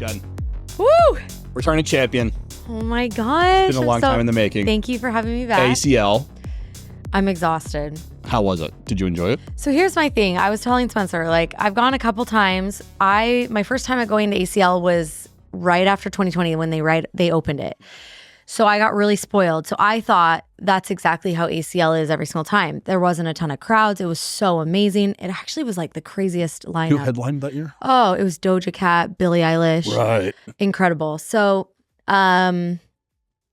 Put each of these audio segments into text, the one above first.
right, Jen. Woo! Returning champion. Oh my gosh. It's been a long time in the making. Thank you for having me back. ACL. I'm exhausted. How was it? Did you enjoy it? So here's my thing. I was telling Spencer, like, I've gone a couple times. My first time at going to ACL was right after 2020 when they opened it. So I got really spoiled. So I thought that's exactly how ACL is every single time. There wasn't a ton of crowds. It was so amazing. It actually was like the craziest lineup. Who headlined that year? Oh, it was Doja Cat, Billie Eilish. Right. Incredible. So, Like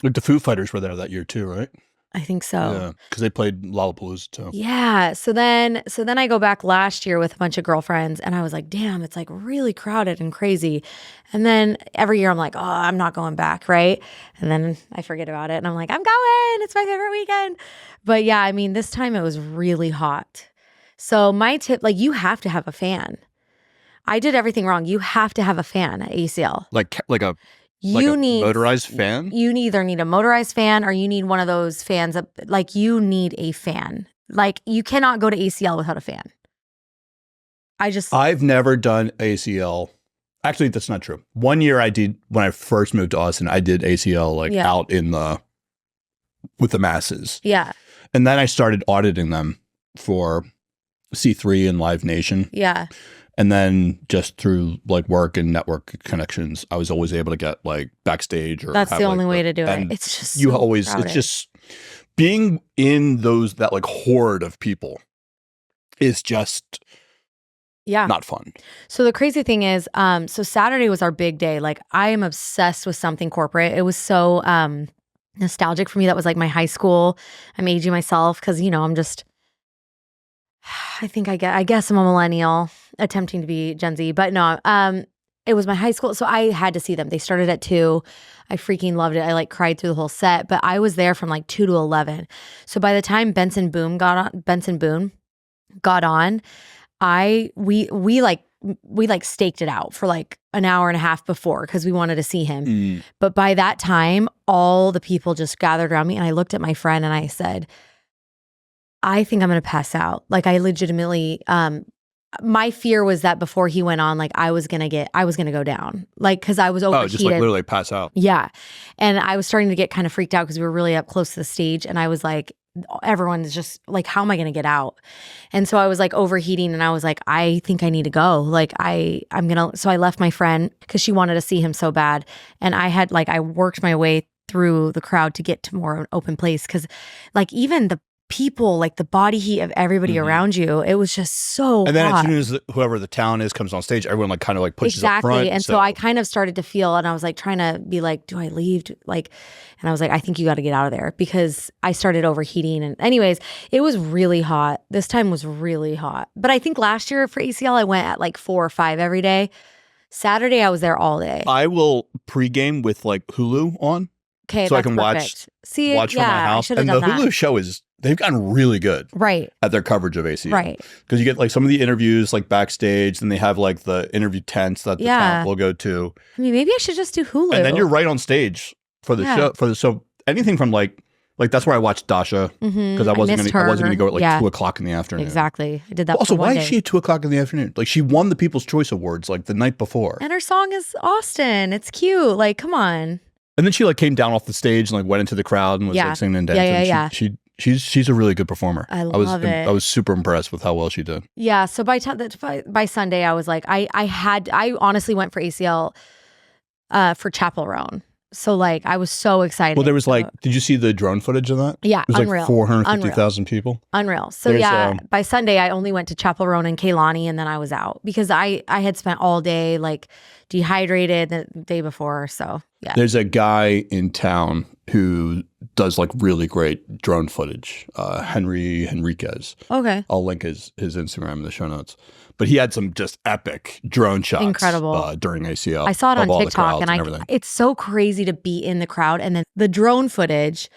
the Foo Fighters were there that year too, right? I think so. Yeah, because they played Lollapalooza too. Yeah. So then I go back last year with a bunch of girlfriends and I was like, damn, it's like really crowded and crazy. And then every year I'm like, oh, I'm not going back. Right. And then I forget about it and I'm like, I'm going. It's my favorite weekend. But yeah, I mean, this time it was really hot. So my tip, like, you have to have a fan. I did everything wrong. You have to have a fan at ACL. Like a need motorized fan? You either need a motorized fan or you need one of those fans that, like, you need a fan. Like, you cannot go to ACL without a fan. I've never done ACL. Actually, that's not true. One year I did, when I first moved to Austin, I did ACL out with the masses. Yeah. And then I started auditing them for C3 and Live Nation. Yeah. And then just through like work and network connections, I was always able to get like backstage or that's the only way to do it. It's just It's just being in that like horde of people is just not fun. So the crazy thing is, so Saturday was our big day. Like, I am obsessed with something corporate. It was so nostalgic for me. That was like my high school. I'm aging myself because, I'm just, I guess I'm a millennial attempting to be Gen Z, but no, it was my high school. So I had to see them. They started at 2. I freaking loved it. I like cried through the whole set, but I was there from like 2 to 11. So by the time Benson Boone got on, we staked it out for like an hour and a half before because we wanted to see him. But by that time, all the people just gathered around me and I looked at my friend and I said, I think I'm going to pass out. Like, I legitimately, my fear was that before he went on, like, I was going to go down. Like, cause I was overheated. Oh, just like literally pass out. Yeah. And I was starting to get kind of freaked out because we were really up close to the stage. And I was like, everyone is just like, how am I going to get out? And so I was like overheating and I was like, I think I need to go. Like, so I left my friend because she wanted to see him so bad. And I worked my way through the crowd to get to more open place. Cause like, even the people, like the body heat of everybody around you, it was just so And then hot. as soon as whoever the talent is comes on stage, everyone like kind of like pushes up front. Exactly. And so I kind of started to feel, and I was like trying to be like, do I leave? And I was like, I think you got to get out of there because I started overheating. And anyways, it was really hot. This time was really hot. But I think last year for ACL, I went at like 4 or 5 every day. Saturday, I was there all day. I will pregame with like Hulu on. Okay, so that's I can perfect. watch from my house. And the Hulu show they've gotten really good at their coverage of ACL. Right. Because you get like some of the interviews like backstage, then they have like the interview tents that the talent will go to. I mean, maybe I should just do Hulu. And then you're right on stage for the show. So anything from like that's where I watched Dasha because I wasn't going to go at like 2 o'clock in the afternoon. Exactly. I did that. Also, why is she at 2 o'clock in the afternoon? Like, she won the People's Choice Awards like the night before. And her song is Austin. It's cute. Like, come on. And then she like came down off the stage and like went into the crowd and was like singing and dancing. She's a really good performer. I love it. I was super impressed with how well she did. Yeah. So by Sunday, I was like, I honestly went for ACL for Chapel Roan. So like, I was so excited. Well, there was like, did you see the drone footage of that? Yeah, it was unreal. Like 450,000 people. Unreal. So by Sunday, I only went to Chapel Roan and Kaylani, and then I was out because I had spent all day like dehydrated the day before. So yeah. There's a guy in town who does like really great drone footage, Henry Henriquez. Okay. I'll link his Instagram in the show notes. But he had some just epic drone shots. Incredible. During ACL. I saw it on TikTok and it's so crazy to be in the crowd. And then the drone footage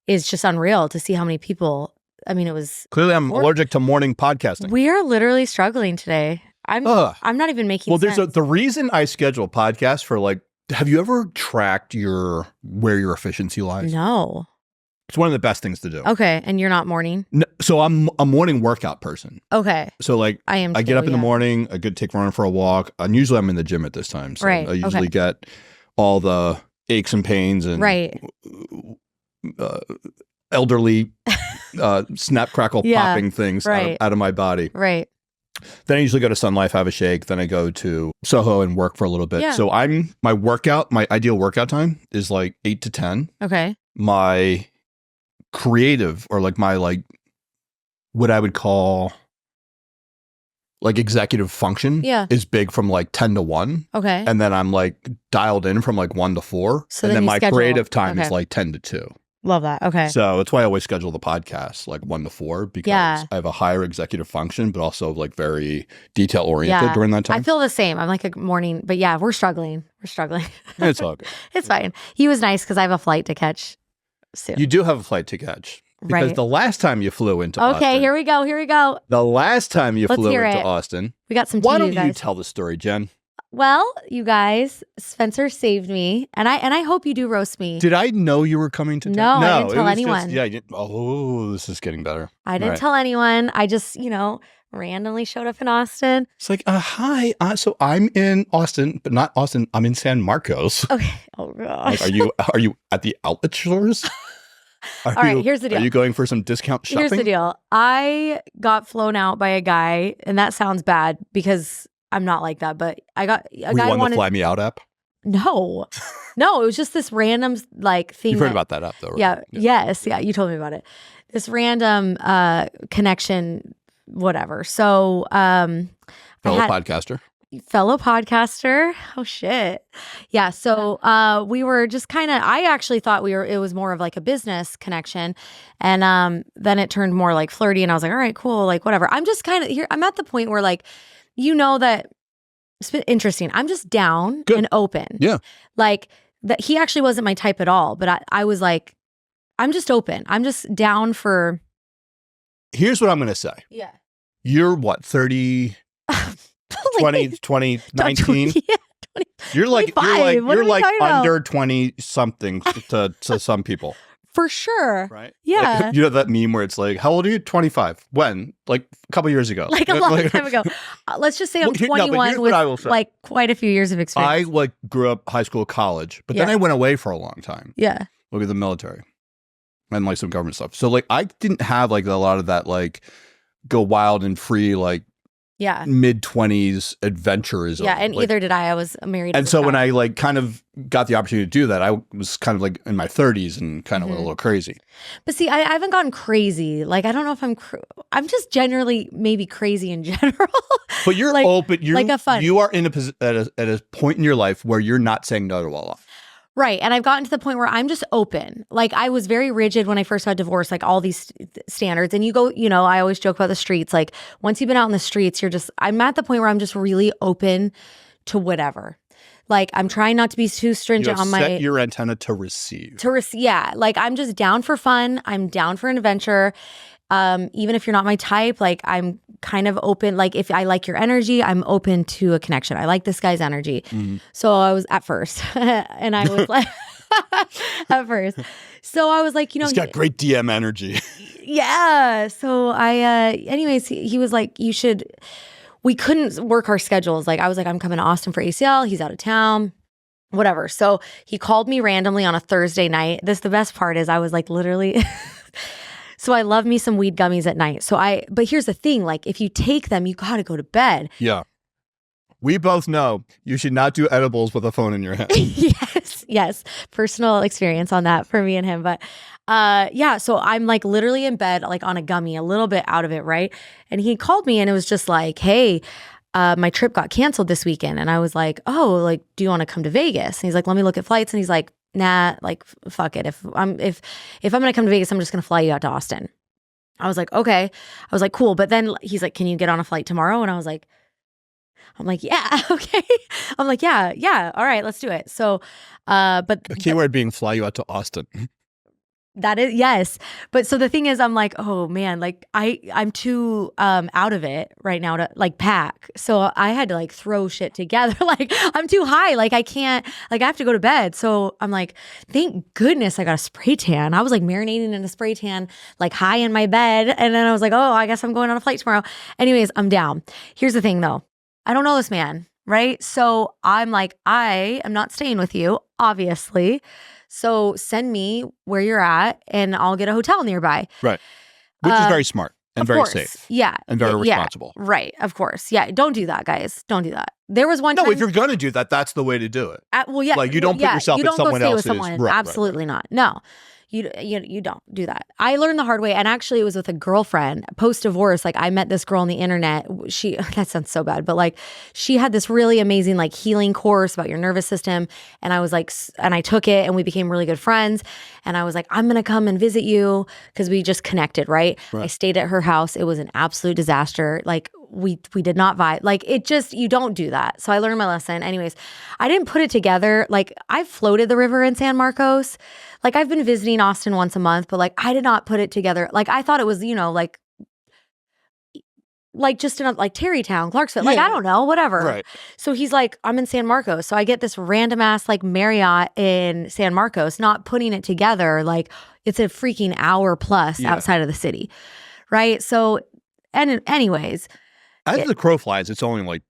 is just unreal to see how many people. I mean, it was. Clearly, I'm allergic to morning podcasting. We are literally struggling today. I'm not even making sense. There's the reason I schedule podcasts for like, have you ever tracked where your efficiency lies? No. It's one of the best things to do. Okay. And you're not morning? No, so I'm a morning workout person. Okay. So like I get up in the morning, I get take running for a walk. And usually I'm in the gym at this time. So I usually get all the aches and pains and elderly snap crackle popping things out of my body. Right. Then I usually go to Sun Life, have a shake. Then I go to Soho and work for a little bit. Yeah. So my ideal workout time is like 8 to 10. Okay. My creative or like my like what I would call like executive function is big from like 10 to 1. Okay. And then I'm like dialed in from like 1 to 4. So and then my creative time is like 10 to 2. Love that. Okay. So that's why I always schedule the podcast like 1 to 4 because I have a higher executive function, but also like very detail oriented during that time. I feel the same. I'm like a morning, but we're struggling. It's all good. It's fine. He was nice because I have a flight to catch soon. You do have a flight to catch. Because the last time you flew into Austin. Okay, here we go. The last time you flew into Austin. We got some tea, Why don't you tell the story, Jen? Well, you guys, Spencer saved me, and I hope you do roast me. Did I know you were coming to town? No, I didn't tell anyone. This is getting better. I didn't tell anyone. I just, randomly showed up in Austin. It's like, hi. So I'm in Austin, but not Austin. I'm in San Marcos. Okay. Oh gosh. Like, are you at the outlet stores? All right, here's the deal. Are you going for some discount shopping? Here's the deal. I got flown out by a guy, and that sounds bad because I'm not like that, but I got a guy wanted the Fly Me Out app? No, it was just this random like thing. You've heard about that app though, right? Yeah. Yes. Yeah. You told me about it. This random connection, whatever. So fellow podcaster. Oh shit. Yeah. So we were just kind of, I actually thought it was more of like a business connection. And then it turned more like flirty and I was like, all right, cool. Like whatever. I'm just kind of here. I'm at the point where like, that it's been interesting. I'm just down and open. Yeah. Like that he actually wasn't my type at all. But I was like, I'm just open. I'm just down for. Here's what I'm going to say. Yeah. You're what, 30, 20, 19? Yeah, 20, you're like under 20 something to some people. For sure. Right? Yeah. Like, you know that meme where it's like, how old are you? 25. When? Like a couple years ago. Like a long time ago. Let's just say I'm 21 with like quite a few years of experience. I like grew up high school, college, but then I went away for a long time. Yeah. Look at the military and like some government stuff. So like I didn't have like a lot of that like go wild and free like mid-20s adventurism. Yeah, and like, either did I. I was married. And so when I like kind of got the opportunity to do that, I was kind of like in my 30s and kind of went a little crazy. But see, I haven't gotten crazy. Like, I don't know if I'm just generally maybe crazy in general. But you're like, open. You're like a fun. You are in at a point in your life where you're not saying no to a lot. Right. And I've gotten to the point where I'm just open. Like I was very rigid when I first got divorced, like all these standards. And you go, I always joke about the streets. Like once you've been out in the streets, I'm at the point where I'm just really open to whatever. Like I'm trying not to be too stringent on set your antenna to receive. Yeah. Like I'm just down for fun. I'm down for an adventure. Even if you're not my type, like I'm kind of open. Like if I like your energy, I'm open to a connection. I like this guy's energy. Mm-hmm. So I was at first and I was like, at first. So I was like, he's got great DM energy. Yeah. So anyways, he was like, we couldn't work our schedules. Like I was like, I'm coming to Austin for ACL. He's out of town. Whatever. So he called me randomly on a Thursday night. The best part is I was like literally... So I love me some weed gummies at night. But here's the thing, like if you take them, you got to go to bed. Yeah. We both know you should not do edibles with a phone in your hand. Yes. Personal experience on that for me and him. But so I'm like literally in bed, like on a gummy, a little bit out of it, right? And he called me and it was just like, hey, my trip got canceled this weekend. And I was like, oh, like, do you want to come to Vegas? And he's like, let me look at flights. And he's like, nah, like fuck it. If I'm gonna come to Vegas, I'm just gonna fly you out to Austin. I was like, okay. I was like, cool. But then he's like, can you get on a flight tomorrow? And I'm like, yeah, okay. I'm like, yeah, all right, let's do it. So, but the keyword being fly you out to Austin. That is, yes. But so the thing is, I'm like, oh man, like I'm too out of it right now to like pack. So I had to like throw shit together. Like I'm too high. Like I can't, like I have to go to bed. So I'm like, thank goodness I got a spray tan. I was like marinating in a spray tan, like high in my bed. And then I was like, oh, I guess I'm going on a flight tomorrow. Anyways, I'm down. Here's the thing though. I don't know this man, right? So I'm like, I am not staying with you, obviously. So send me where you're at and I'll get a hotel nearby. Right. Which is very smart and very safe. Yeah. And very responsible. Yeah, right. Of course. Yeah. Don't do that, guys. Don't do that. There was one time. No, if you're going to do that, that's the way to do it. Well, yeah. Like you don't put yourself in someone else's. Right, absolutely not. No. You don't do that. I learned the hard way. And actually it was with a girlfriend post-divorce. Like I met this girl on the internet. That sounds so bad, but like she had this really amazing like healing course about your nervous system. And I was like, and I took it and we became really good friends. And I was like, I'm going to come and visit you because we just connected, right? I stayed at her house. It was an absolute disaster. Like we did not vibe. Like it just, you don't do that. So I learned my lesson. Anyways, I didn't put it together. Like I floated the river in San Marcos. Like I've been visiting Austin once a month, but like I did not put it together. Like I thought it was, you know, like just in like Terrytown, Clarksville, like I don't know, whatever. Right. So he's like, I'm in San Marcos. So I get this random ass like Marriott in San Marcos, not putting it together. Like it's a freaking hour plus outside of the city. Right. So, and anyways. As the crow flies, it's only like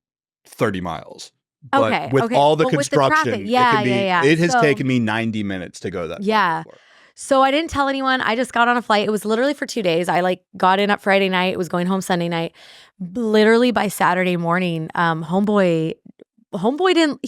30 miles. But with all the construction, it has taken me 90 minutes to go that far. So I didn't tell anyone. I just got on a flight. It was literally for 2 days. I like got in up Friday night, was going home Sunday night. Literally by Saturday morning, homeboy didn't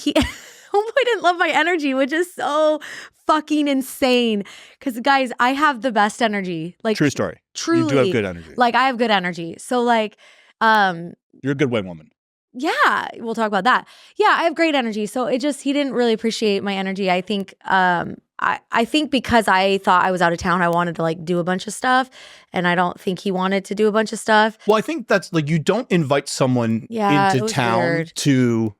love my energy, which is so fucking insane. Because guys, I have the best energy. Like true story. Truly. You do have good energy. Like I have good energy. So like you're a good white woman. Yeah, we'll talk about that. Yeah, I have great energy. So he didn't really appreciate my energy. I think I think because I thought I was out of town, I wanted to like do a bunch of stuff, and I don't think he wanted to do a bunch of stuff. Well, I think that's like you don't invite someone into town to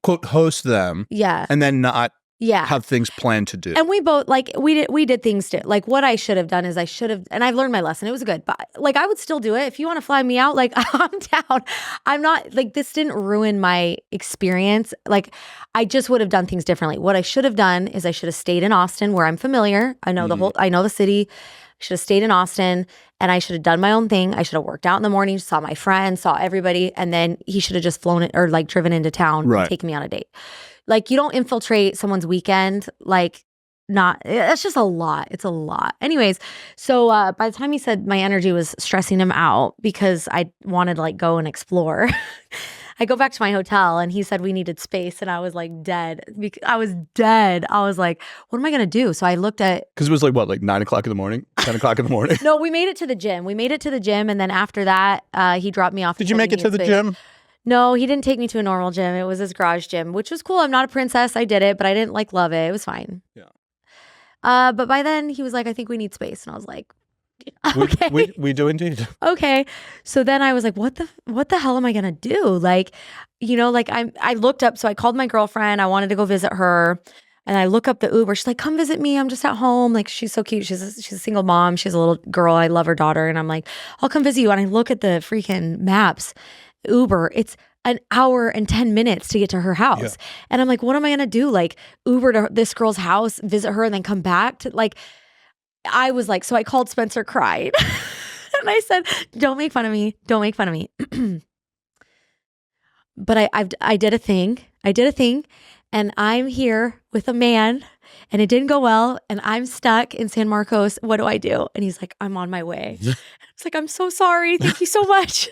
quote host them, and then not have things planned to do. And we both like we did things to like what I should have done is I should have, and I've learned my lesson. It was good, but like I would still do it if you want to fly me out. Like I'm down. I'm not like this didn't ruin my experience. Like I just would have done things differently. What I should have done is I should have stayed in Austin where I'm familiar. I know I know the city. I should have stayed in Austin and I should have done my own thing. I should have worked out in the morning, saw my friends, saw everybody, and then he should have just flown it or like driven into town and taken me on a date. Like you don't infiltrate someone's weekend, like it's just a lot. It's a lot. Anyways, so by the time he said my energy was stressing him out because I wanted to like go and explore, I go back to my hotel and he said we needed space and I was like dead. I was dead. I was like, what am I going to do? So I looked at. Because it was like what, like 9 o'clock in the morning, 10 o'clock in the morning? No, we made it to the gym. And then after that, he dropped me off. Did you make it to the gym? No, he didn't take me to a normal gym. It was his garage gym, which was cool. I'm not a princess. I did it, but I didn't like love it. It was fine. Yeah. But by then he was like, I think we need space. And I was like, okay. We do indeed. Okay. So then I was like, what the hell am I going to do? Like, you know, like I looked up, so I called my girlfriend. I wanted to go visit her. And I look up the Uber. She's like, come visit me. I'm just at home. Like, she's so cute. She's a single mom. She's a little girl. I love her daughter. And I'm like, I'll come visit you. And I look at the freaking maps. Uber, it's an hour and 10 minutes to get to her house. Yeah. And I'm like, what am I going to do? Like Uber to this girl's house, visit her, and then come back to like, I was like, so I called Spencer, cried. And I said, don't make fun of me. Don't make fun of me. But I did a thing. And I'm here with a man and it didn't go well. And I'm stuck in San Marcos. What do I do? And he's like, I'm on my way. I was like, I'm so sorry. Thank you so much.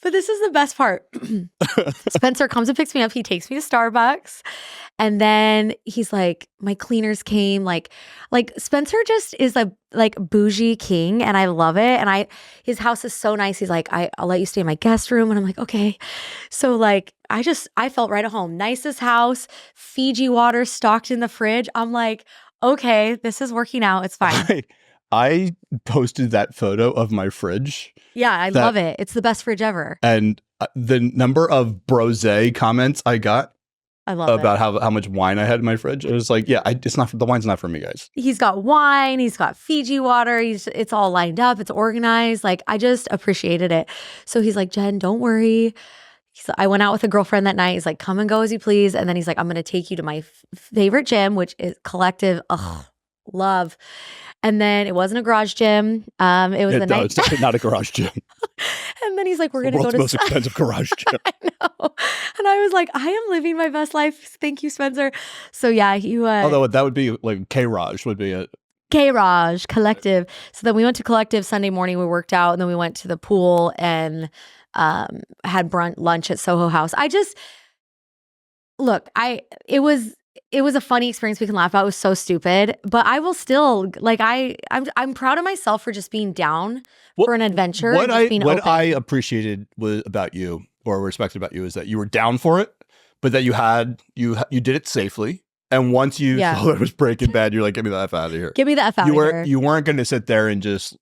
But this is the best part. Spencer comes and picks me up. He takes me to Starbucks. And then he's like, my cleaners came. Like Spencer just is a like bougie king. And I love it. And his house is so nice. He's like, I'll let you stay in my guest room. And I'm like, okay. So like, I felt right at home. Nicest house, Fiji water stocked in the fridge. I'm like, okay, this is working out. It's fine. I posted that photo of my fridge. Yeah, I love it. It's the best fridge ever. And the number of brose comments I got I love about how much wine I had in my fridge. It was like, yeah, it's not, the wine's not for me, guys. He's got wine. He's got Fiji water. It's all lined up. It's organized. Like, I just appreciated it. So he's like, Jen, don't worry. I went out with a girlfriend that night. He's like, come and go as you please. And then he's like, I'm going to take you to my favorite gym, which is Collective. Ugh, love. And then it wasn't a garage gym. It was It's definitely not a garage gym. And then he's like, we're going to go to the most expensive garage gym. I know. And I was like, I am living my best life. Thank you, Spencer. So yeah, although that would be like K-Raj would be it. K-Raj, Collective. So then we went to Collective Sunday morning. We worked out, and then we went to the pool and had lunch at Soho House. It was a funny experience we can laugh about. It was so stupid, but I will still I'm proud of myself for just being down for an adventure. What I appreciated about you or respected about you is that you were down for it, but that you did it safely. And once you saw it was Breaking Bad, you're like, get me the F out of here. Get me the F out of here. You weren't going to sit there and just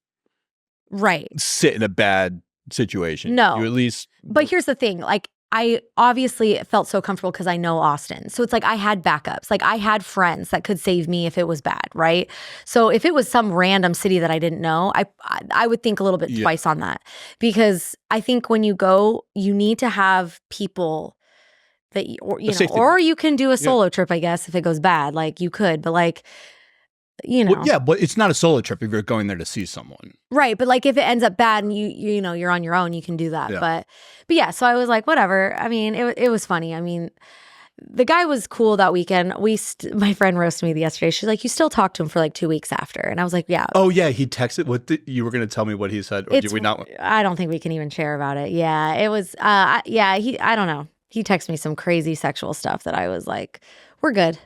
sit in a bad situation. No. You at least. But here's the thing. Like, I obviously felt so comfortable because I know Austin. So it's like I had backups. Like, I had friends that could save me if it was bad, right? So if it was some random city that I didn't know, I would think a little bit twice on that. Because I think when you go, you need to have people that or you can do a solo trip, I guess, if it goes bad. Like, you could, but like, but it's not a solo trip if you're going there to see someone. Right. But like, if it ends up bad and you're on your own, you can do that. Yeah. But yeah, so I was like, whatever. I mean, it was funny. I mean, the guy was cool that weekend. My friend roasted me yesterday. She's like, you still talked to him for like 2 weeks after. And I was like, yeah. Oh yeah. He texted you were going to tell me what he said. Or did we not? I don't think we can even share about it. Yeah. It was, I don't know. He texted me some crazy sexual stuff that I was like, we're good.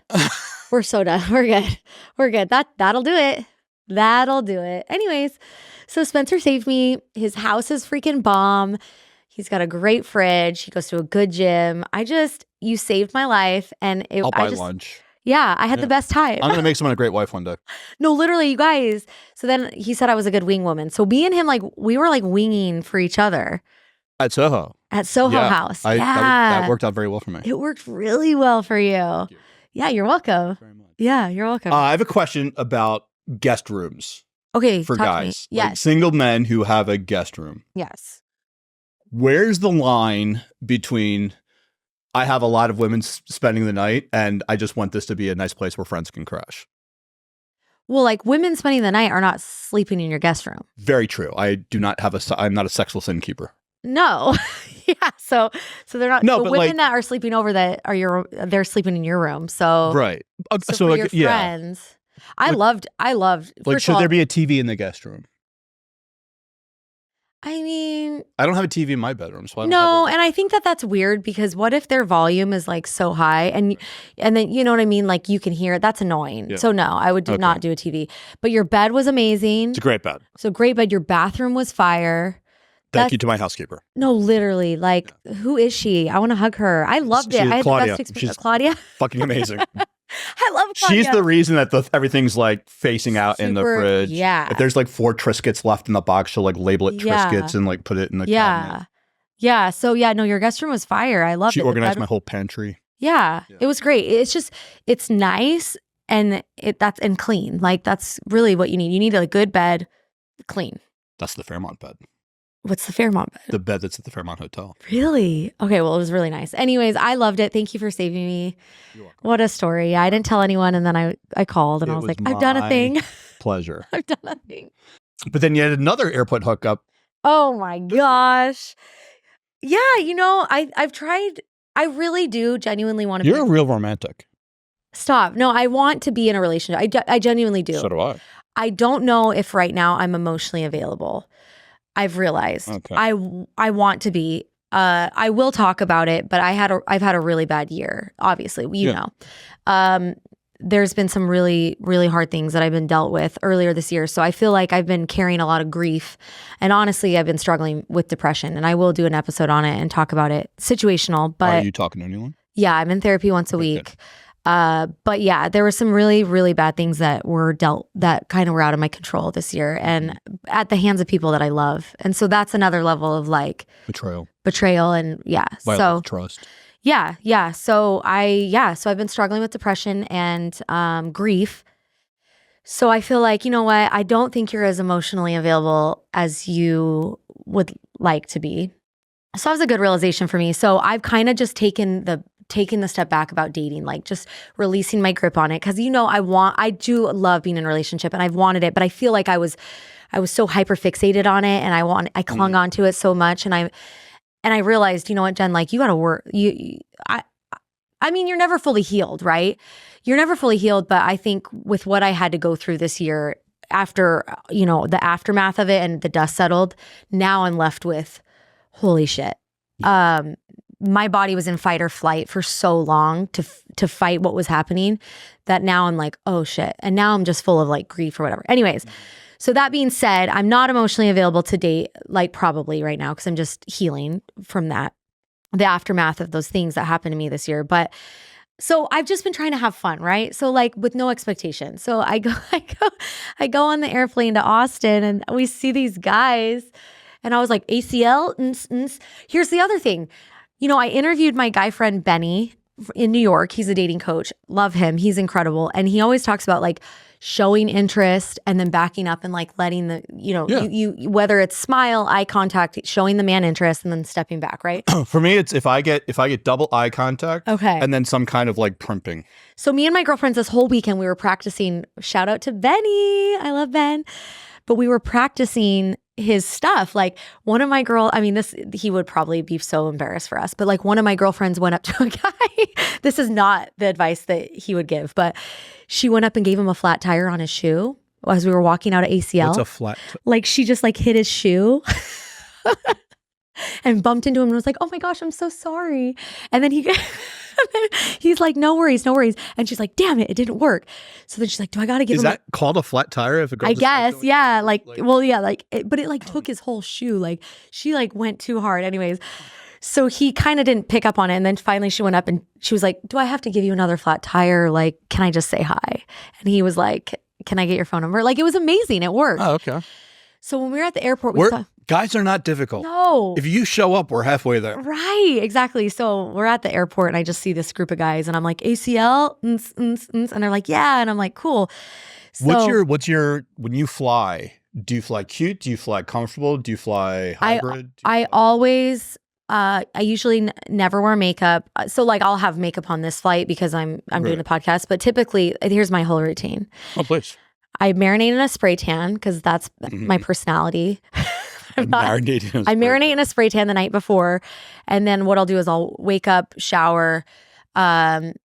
We're so done. We're good. We're good. That'll do it. That'll do it. Anyways, so Spencer saved me. His house is freaking bomb. He's got a great fridge. He goes to a good gym. You saved my life. And I'll buy lunch. Yeah, I had the best time. I'm going to make someone a great wife one day. No, literally, you guys. So then he said I was a good wing woman. So me and him, like, we were like winging for each other. At Soho. At Soho House. That worked out very well for me. It worked really well for you. Thank you. Yeah, you're welcome. Very much. Yeah, you're welcome. I have a question about guest rooms. Okay, for guys. Yes. Like single men who have a guest room. Yes. Where's the line between I have a lot of women spending the night and I just want this to be a nice place where friends can crash? Well, like, women spending the night are not sleeping in your guest room. Very true. I'm not a sexless innkeeper. No. Yeah. So they're not. No, the but women that are sleeping over they're sleeping in your room. So right. So like, your friends. I loved. Like, should there be a TV in the guest room? I mean, I don't have a TV in my bedroom, so and I think that's weird because what if their volume is like so high and then you know what I mean? Like, you can hear it. That's annoying. Yeah. So no, I would not do a TV. But your bed was amazing. It's a great bed. So great bed. Your bathroom was fire. Thank you to my housekeeper. No, literally. Like, who is she? I want to hug her. I loved it. I had Claudia. the best experience. Claudia? Fucking amazing. I love Claudia. She's the reason that everything's like facing out in the fridge. Yeah. If there's like 4 Triscuits left in the box, she'll like label it Triscuits and like put it in the cabinet. Yeah. So no, your guest room was fire. I loved it. She organized my whole pantry. Yeah. It was great. It's nice and and clean. Like, that's really what you need. You need a good bed, clean. That's the Fairmont bed. What's the Fairmont bed? The bed that's at the Fairmont Hotel. Really? Okay, well, it was really nice. Anyways, I loved it. Thank you for saving me. You're welcome. What a story. I didn't tell anyone, and then I called, and I was like, I've done a thing. Pleasure. I've done a thing. But then you had another airport hookup. Oh my gosh. Yeah, I've tried. I really do genuinely want to You're a real romantic. Stop. No, I want to be in a relationship. I genuinely do. So do I. I don't know if right now I'm emotionally available. I've realized. Okay. I want to be. I will talk about it, but I've had a really bad year. Obviously, you know. There's been some really, really hard things that I've been dealt with earlier this year. So I feel like I've been carrying a lot of grief, and honestly, I've been struggling with depression. And I will do an episode on it and talk about it. Situational, but are you talking to anyone? Yeah, I'm in therapy once a week. Good. But yeah, there were some really, really bad things that kind of were out of my control this year and at the hands of people that I love. And so that's another level of like betrayal. And yeah. Violence, trust. Yeah. So I've been struggling with depression and grief. So I feel like, you know what? I don't think you're as emotionally available as you would like to be. So that was a good realization for me. So I've kind of just taken the step back about dating, like just releasing my grip on it. Cause I do love being in a relationship and I've wanted it, but I feel like I was so hyper fixated on it and I clung on to it so much. And I realized, you know what, Jen, like you got to work. I mean, you're never fully healed, right? You're never fully healed. But I think with what I had to go through this year after, the aftermath of it and the dust settled, now I'm left with, holy shit. My body was in fight or flight for so long to fight what was happening that now I'm like, oh shit. And now I'm just full of like grief or whatever. Anyways, so that being said, I'm not emotionally available to date, like probably right now, because I'm just healing from the aftermath of those things that happened to me this year. But so I've just been trying to have fun, right? So like with no expectation. So I go on the airplane to Austin and we see these guys and I was like, ACL? Here's the other thing. I interviewed my guy friend Benny in New York. He's a dating coach. Love him. He's incredible. And he always talks about like showing interest and then backing up and like letting you whether it's smile, eye contact, showing the man interest and then stepping back, right? For me, it's if I get double eye contact, okay, and then some kind of like primping. So me and my girlfriends this whole weekend, we were practicing, shout out to Benny. I love Ben. But we were practicing his stuff. Like one of my he would probably be so embarrassed for us, but like one of my girlfriends went up to a guy. This is not the advice that he would give, but she went up and gave him a flat tire on his shoe as we were walking out of ACL. What's a flat? Like she just like hit his shoe and bumped into him and was like, oh my gosh, I'm so sorry. And then he's like, no worries. And she's like, damn it didn't work. So then she's like, do I got to give him? Is that called a flat tire? If a girl I guess, yeah. But it like took his whole shoe. Like she like went too hard. Anyways, so he kind of didn't pick up on it. And then finally she went up and she was like, do I have to give you another flat tire? Like, can I just say hi? And he was like, can I get your phone number? Like it was amazing. It worked. Oh, okay. So when we were at the airport, guys are not difficult. No. If you show up, we're halfway there. Right, exactly. So we're at the airport and I just see this group of guys and I'm like, ACL? And they're like, yeah. And I'm like, cool. So, what's your, when you fly, do you fly cute? Do you fly comfortable? Do you fly hybrid? I usually never wear makeup. So like I'll have makeup on this flight because I'm doing the podcast. But typically, here's my whole routine. Oh, please. I marinate in a spray tan because that's my personality. I marinate in a spray tan the night before. And then what I'll do is I'll wake up, shower,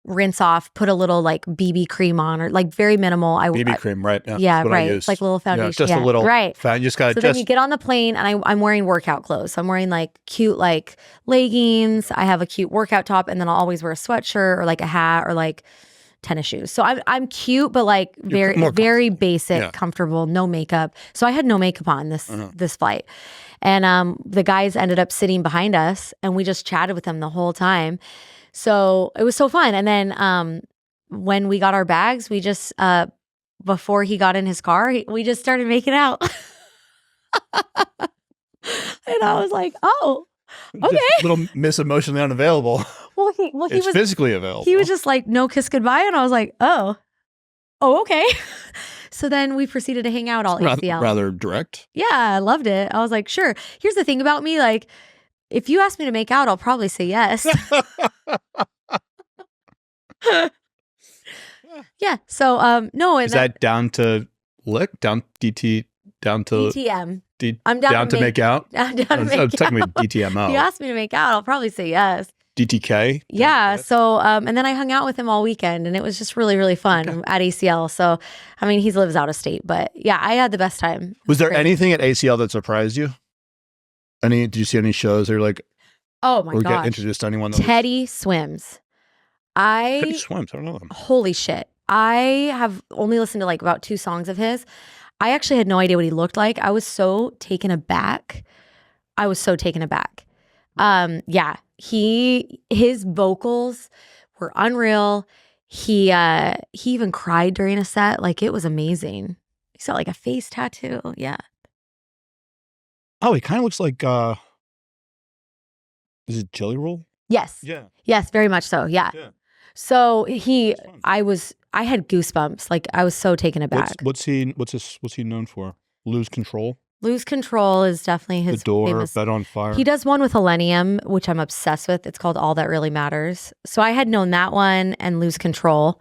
rinse off, put a little like BB cream on or like very minimal. BB cream, right? Yeah, right. It's like a little foundation. Yeah, just a little. Right. You just got to then you get on the plane and I'm wearing workout clothes. So I'm wearing like cute like leggings. I have a cute workout top and then I'll always wear a sweatshirt or like a hat or like tennis shoes. So I'm cute, but like very basic, comfortable, no makeup. So I had no makeup on this flight. And the guys ended up sitting behind us and we just chatted with them the whole time. So it was so fun. And then when we got our bags, we just, before he got in his car, we just started making out. And I was like, oh, okay. Just a little Miss Emotionally Unavailable. Well, he was physically available. He was just like, no kiss goodbye. And I was like, oh, okay. So then we proceeded to hang out all ACL. Rather direct. Yeah, I loved it. I was like, sure. Here's the thing about me. Like, if you ask me to make out, I'll probably say yes. Yeah. So, no. Is that down to lick? Down DT? Down to DTM. I'm down to make out. I'm down to make out. Technically DTMO. If you ask me to make out, I'll probably say yes. DTK. Yeah. So, and then I hung out with him all weekend, and it was just really, really fun at ACL. So, I mean, he lives out of state, but yeah, I had the best time. Was there anything at ACL that surprised you? Did you see any shows that you're like, oh my gosh, get introduced to anyone? Teddy swims. Teddy swims. I don't know them. Holy shit. I have only listened to like about 2 songs of his. I actually had no idea what he looked like. I was so taken aback. Yeah, his vocals were unreal. He even cried during a set. Like it was amazing. He's got like a face tattoo. Yeah. Oh, he kind of looks like is it Jelly Roll? Yes. Yeah. Yes, very much so. Yeah. So I had goosebumps. Like I was so taken aback. What's he known for? Lose Control? Lose Control is definitely his The Door, famous. Bed on Fire. He does one with Millennium, which I'm obsessed with. It's called All That Really Matters. So I had known that one and Lose Control,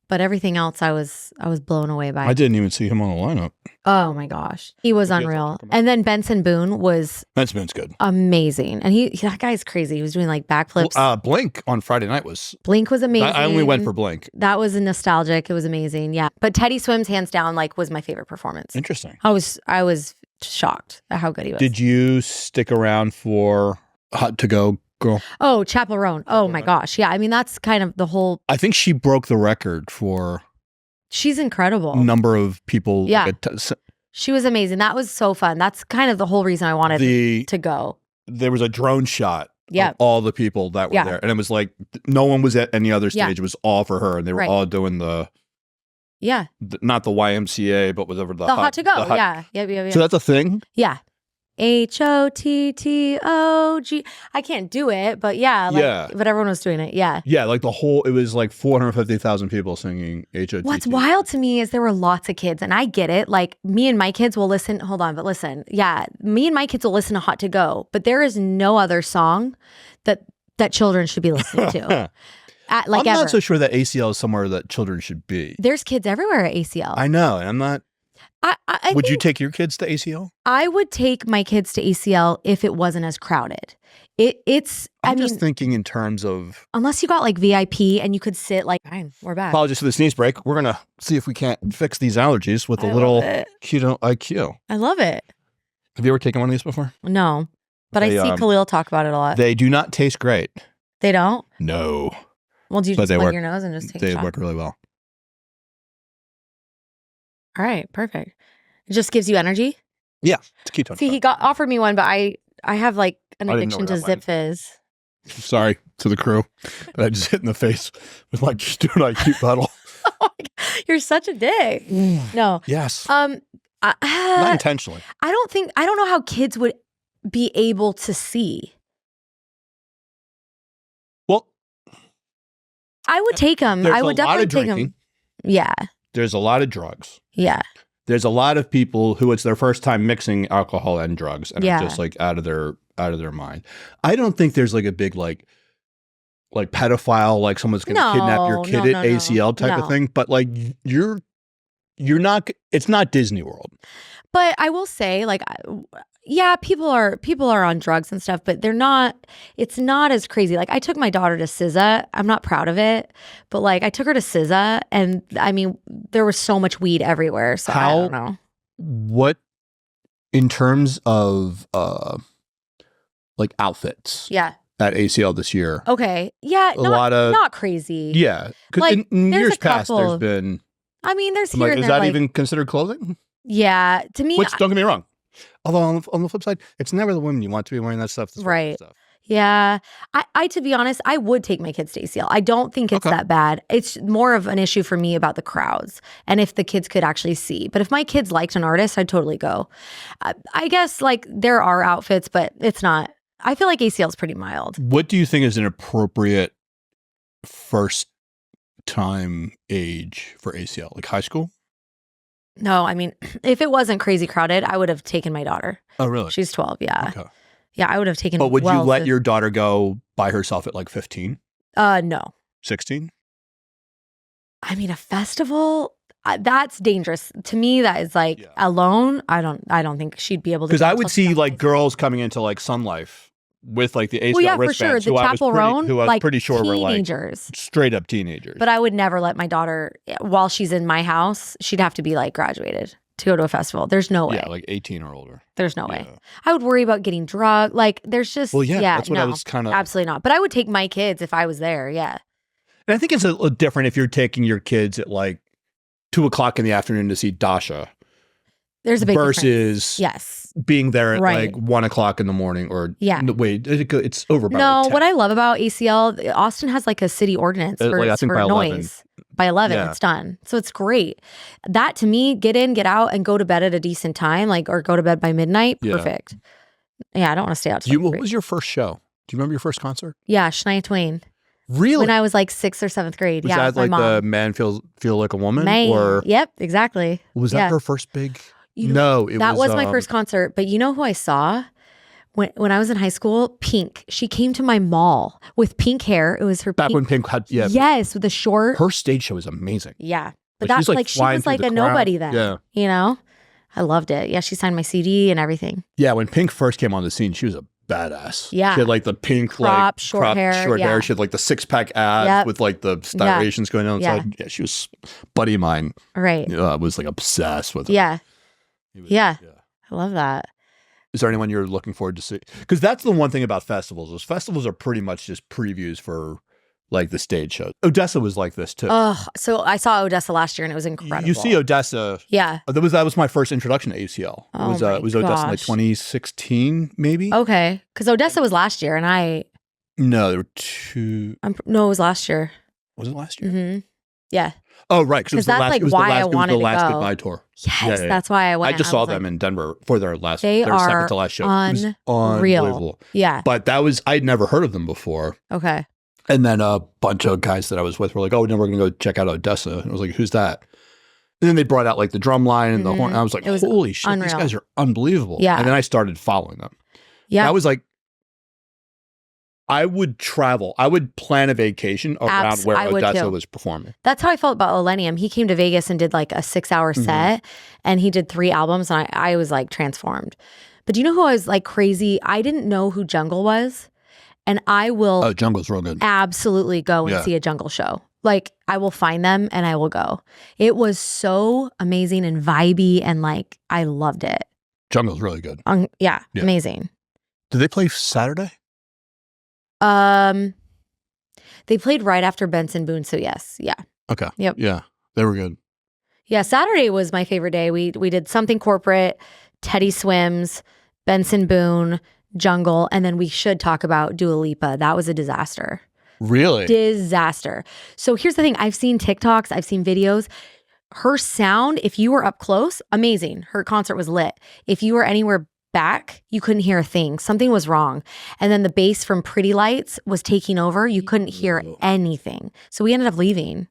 but everything else I was blown away by. I didn't even see him on the lineup. Oh my gosh. He was unreal. And then Benson Boone was Benson's good. Amazing. And that guy's crazy. He was doing like backflips. Blink on Friday night was amazing. I only went for Blink. That was nostalgic. It was amazing. Yeah. But Teddy Swims hands down was my favorite performance. Interesting. I was shocked at how good he was. Did you stick around for Hot to Go Girl? Oh, Chappell Roan. Oh my gosh. Yeah. I mean, that's kind of the whole. I think she broke the record for. She's incredible. Number of people. Yeah. She was amazing. That was so fun. That's kind of the whole reason I wanted to go. There was a drone shot. Yeah. Of all the people that were there. And it was like, no one was at any other stage. It was all for her. And they were all doing not the YMCA, but whatever the Hot to Go. Yeah. So that's a thing? Yeah. HOTTOG. I can't do it, but but everyone was doing it. Yeah. Yeah, like it was like 450,000 people singing HOTT. What's wild to me is there were lots of kids, and I get it. Like me and my kids will listen. Hold on, but listen. Yeah, me and my kids will listen to Hot to Go, but there is no other song that children should be listening to. I'm not so sure that ACL is somewhere that children should be. There's kids everywhere at ACL. I know, and I'm not. Would you take your kids to ACL? I would take my kids to ACL if it wasn't as crowded. I'm just thinking in terms of unless you got like VIP and you could sit fine, we're back. Apologies for the sneeze break. We're gonna see if we can't fix these allergies with a little keto IQ. I love it. Have you ever taken one of these before? No, but I see Khalil talk about it a lot. They do not taste great. They don't? No. Well, do you just plug your nose and just take a shot? They work really well. All right, perfect. It just gives you energy? Yeah, it's ketone. See, he offered me one, but I have an addiction to Zip Fizz. Sorry to the crew that I just hit in the face with just doing an IQ battle. Oh my God. You're such a dick. No. Yes. Not intentionally. I don't know how kids would be able to see. Well, I would take them. I would definitely take them. Yeah. There's a lot of drugs. Yeah. There's a lot of people who it's their first time mixing alcohol and drugs and are just out of their mind. I don't think there's a big pedophile, someone's going to kidnap your kid at ACL type of thing. But you're not. It's not Disney World. But I will say, people are on drugs and stuff, but they're not. It's not as crazy. I took my daughter to SZA. I'm not proud of it, but I took her to SZA, and I mean, there was so much weed everywhere. So I don't know. What in terms of outfits? Yeah. At ACL this year. Okay. Yeah. Not crazy. Yeah. Because in years past, there's been. I mean, there's here and is there, that even considered clothing? Yeah. To me, which don't get me wrong. Although on the flip side, it's never the women you want to be wearing that stuff. Right. Stuff. Yeah. I to be honest, I would take my kids to ACL. I don't think it's that bad. It's more of an issue for me about the crowds and if the kids could actually see. But if my kids liked an artist, I'd totally go. I guess there are outfits, but it's not. I feel like ACL is pretty mild. What do you think is an appropriate first time age for ACL? High school? No, I mean, if it wasn't crazy crowded, I would have taken my daughter. Oh, really? She's 12, yeah. Okay. Yeah, I would have taken. But would you let your daughter go by herself at 15? No. 16? I mean, a festival, that's dangerous. To me, that is alone. I don't think she'd be able to. Because I would see girls coming into Sun Life with the ACL wristbands. For sure. The Chappell Roan, who I was pretty sure teenagers. Were straight up teenagers. But I would never let my daughter, while she's in my house, she'd have to be graduated to go to a festival. There's no way. Yeah, 18 or older. There's no way. I would worry about getting drugged. There's just, that's what I was kind of. Absolutely not. But I would take my kids if I was there. Yeah. And I think it's a little different if you're taking your kids at 2:00 in the afternoon to see Dasha. There's a big versus being there at 1:00 in the morning or wait, it's over by No, what I love about ACL, Austin has a city ordinance for noise. 11. By 11, it's done. So it's great. That to me, get in, get out, and go to bed at a decent time, or go to bed by midnight. Perfect. Yeah, I don't want to stay out. What was your first show? Do you remember your first concert? Yeah, Shania Twain. Really? When I was like 6th or 7th grade. Was that like the Man Feel Like a Woman? Or yep, exactly. Was that her first big? That was my first concert. But you know who I saw when I was in high school? Pink. She came to my mall with pink hair. It was her back when Pink had yes, with the short. Her stage show was amazing. Yeah, but that's like she was like a nobody then. Yeah, you know, I loved it. Yeah, she signed my CD and everything. Yeah, when Pink first came on the scene, she was a badass. Yeah. She had like the pink crop, short hair. She had like the 6-pack abs with like the striations going on. Yeah. Yeah, she was buddy of mine. Right. Was like obsessed with her. Yeah. Yeah. I love that. Is there anyone you're looking forward to see? Because that's the one thing about festivals. Those festivals are pretty much just previews for like the stage shows. Odessa was like this too. So I saw Odessa last year and it was incredible. You see Odessa. Yeah. That was my first introduction to ACL. It was Odessa in like 2016 maybe. Okay. Because Odessa was last year and No, there were two. No, it was last year. Was it last year? Mm-hmm. Yeah. Oh, right. Because that's like why I wanted to go. Goodbye tour. Yes, that's why I went. I just saw them in Denver for their second to last show. Unreal. Yeah. But I'd never heard of them before. Okay. And then a bunch of guys that I was with were like, oh, no, we're going to go check out Odessa. And I was like, who's that? And then they brought out like the drum line and the horn. And I was like, holy shit, unreal. These guys are unbelievable. Yeah. And then I started following them. Yeah. And I was like, I would travel. I would plan a vacation around where Odessa was performing. That's how I felt about Millennium. He came to Vegas and did like a 6-hour set and he did 3 albums and I was like transformed. But do you know who I was like crazy? I didn't know who Jungle was. And I will Jungle's real good. Absolutely go and see a Jungle show. Like I will find them and I will go. It was so amazing and vibey and like I loved it. Jungle's really good. Yeah, amazing. Did they play Saturday? They played right after Benson Boone, so yes. Yeah. Okay. Yep. Yeah. They were good. Yeah, Saturday was my favorite day. We did Something Corporate, Teddy Swims, Benson Boone, Jungle, and then we should talk about Dua Lipa. That was a disaster. Really? Disaster. So here's the thing. I've seen TikToks. I've seen videos. Her sound, if you were up close, amazing. Her concert was lit. If you were anywhere back, you couldn't hear a thing. Something was wrong. And then the bass from Pretty Lights was taking over. You couldn't hear anything. So we ended up leaving.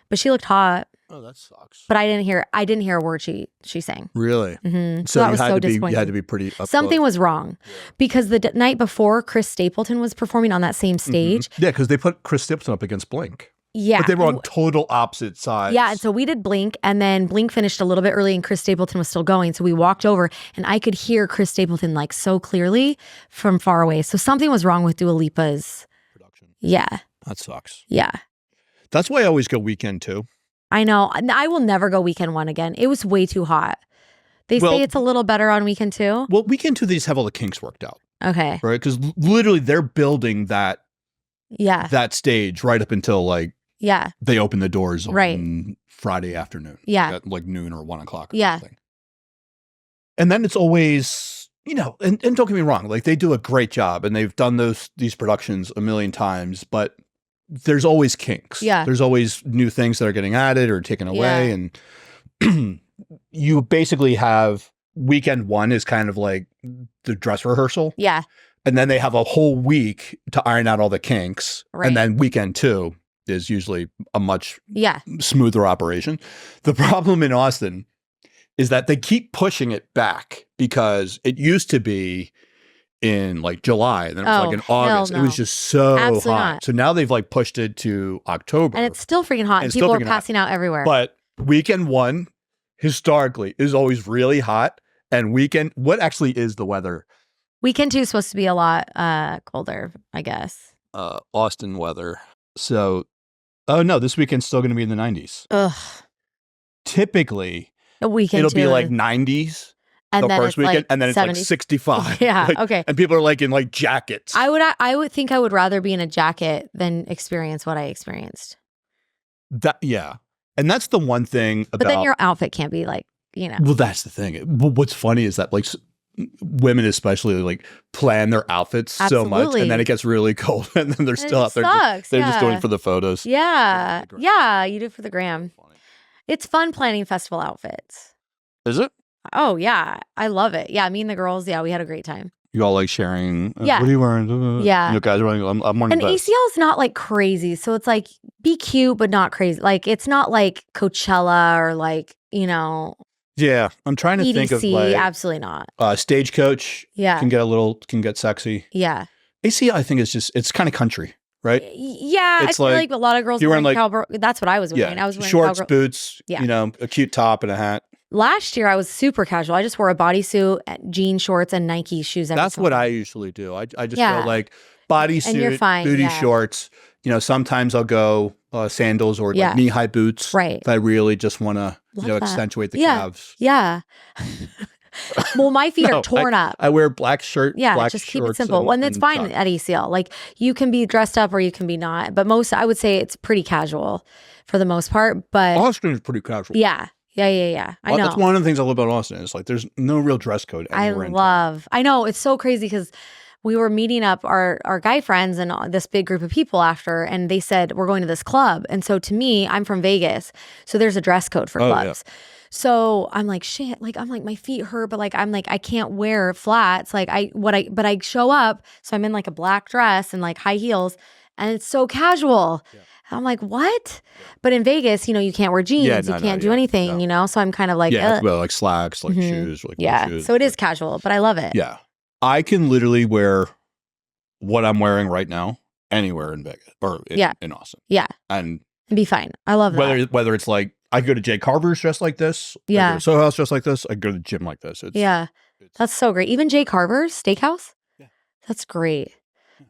But she looked hot. Oh, that sucks. But I didn't hear a word she sang. Really? Mm-hmm. So that was so disappointing. You had to be pretty up Something close. Was wrong. Yeah. Because the night before, Chris Stapleton was performing on that same stage. Yeah, because they put Chris Stapleton up against Blink. Yeah. But they were on total opposite sides. Yeah, and so we did Blink, and then Blink finished a little bit early, and Chris Stapleton was still going. So we walked over, and I could hear Chris Stapleton like so clearly from far away. So something was wrong with Dua Lipa's production. Yeah. That sucks. Yeah. That's why I always go weekend 2. I know. I will never go weekend 1 again. It was way too hot. They say it's a little better on weekend 2. Well, weekend 2, they just have all the kinks worked out. Okay. Right? Because literally they're building that stage right up until like they open the doors on Friday afternoon. Yeah. At like noon or 1 o'clock or something. And then it's always, and don't get me wrong, like they do a great job and they've done these productions a million times, but there's always kinks. Yeah. There's always new things that are getting added or taken away. And you basically have weekend 1 is kind of like the dress rehearsal. Yeah. And then they have a whole week to iron out all the kinks. Right. And then weekend 2 is usually a much smoother operation. The problem in Austin is that they keep pushing it back because it used to be in like July, and then it was like in August. No. It was just so Absolutely hot. not. So now they've like pushed it to October. And it's still freaking hot. And people are passing out everywhere. But weekend 1 historically is always really hot. And what actually is the weather? Weekend 2 is supposed to be a lot colder, I guess. Austin weather. So, no, this weekend's still going to be in the 90s. Ugh. Typically, it'll be like 90s. And the first weekend, like and then 70s. It's like 65. Yeah, like, okay. And people are like in like jackets. I would think I would rather be in a jacket than experience what I experienced. And that's the one thing about. But then your outfit can't be like, Well, that's the thing. What's funny is that like women especially like plan their outfits so much, and then it gets really cold, and then they're still out there. They're just doing it for the photos. Yeah, you do it for the gram. It's fun planning festival outfits. Is it? Oh, yeah. I love it. Yeah, me and the girls, we had a great time. You all like sharing. Yeah. What are you wearing? Yeah. Guys are wearing. I'm wearing. And ACL is not like crazy, so it's like be cute but not crazy. Like it's not like Coachella or like Yeah, I'm trying to EDC, think of like absolutely not. Stagecoach. Yeah, can get sexy. Yeah. ACL, I think it's kind of country, right? Yeah, I feel like a lot of girls wearing cowboy. That's what I was wearing. Yeah, I was wearing shorts, boots. Yeah. A cute top and a hat. Last year, I was super casual. I just wore a bodysuit, jean shorts, and Nike shoes. That's what I usually do. I just feel like bodysuit, booty shorts. Sometimes I'll go sandals or like knee-high boots. Right. If I really just want to, accentuate the calves. Yeah. Well, my feet are torn up. I wear black shirt. Yeah, black just keep it simple. And it's fine at ACL. Like you can be dressed up or you can be not. But I would say it's pretty casual for the most part. But Austin is pretty casual. Yeah. I know. That's one of the things I love about Austin. It's like there's no real dress code anywhere. I know. It's so crazy because we were meeting up our guy friends and this big group of people after, and they said, we're going to this club. And so to me, I'm from Vegas. So there's a dress code for clubs. Yeah. So I'm like, shit, like, I'm like, my feet hurt, but like, I'm like, I can't wear flats. Like but I show up. So I'm in like a black dress and like high heels and it's so casual. Yeah. I'm like, what? Yeah. But in Vegas, you can't wear jeans. You can't do anything, So I'm kind of like, well, like slacks, like shoes. Like shoes, so it is casual, but I love it. Yeah. I can literally wear what I'm wearing right now anywhere in Vegas or in Austin. Yeah. And be fine. I love that. Whether it's like, I go to Jay Carver's dressed like this. Yeah. I go to Soho House dressed like this. I go to the gym like this. That's so great. Even Jay Carver's Steakhouse? Yeah. That's great.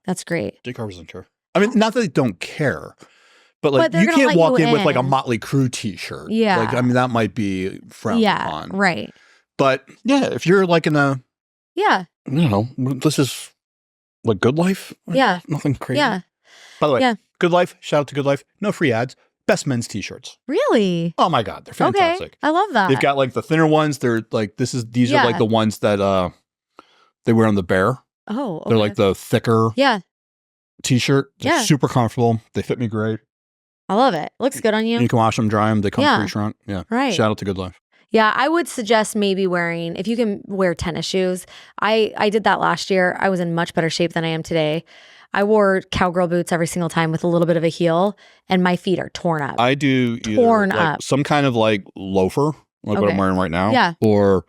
That's great. Jay Carver's doesn't care. I mean, not that they don't care. But like you can't walk in with like a Motley Crue t-shirt. Yeah. Like, I mean, that might be frowned upon. Right. But yeah, if you're like in a this is like Good Life. Yeah. Nothing crazy. Yeah. By the way, Good Life, shout out to Good Life. No free ads. Best men's t-shirts. Really? Oh my God. They're fantastic. Okay. I love that. They've got like the thinner ones. They're like, these are like the ones that they wear on the bear. Oh, okay. They're like the thicker t-shirt. They're super comfortable. They fit me great. I love it. Looks good on you. You can wash them, dry them. They come pre-shrunk. Yeah. Right. Shout out to Good Life. Yeah, I would suggest maybe wearing, if you can wear tennis shoes. I did that last year. I was in much better shape than I am today. I wore cowgirl boots every single time with a little bit of a heel, and my feet are torn up. I do torn up. Some kind of like loafer, like what I'm wearing right now. Yeah. Or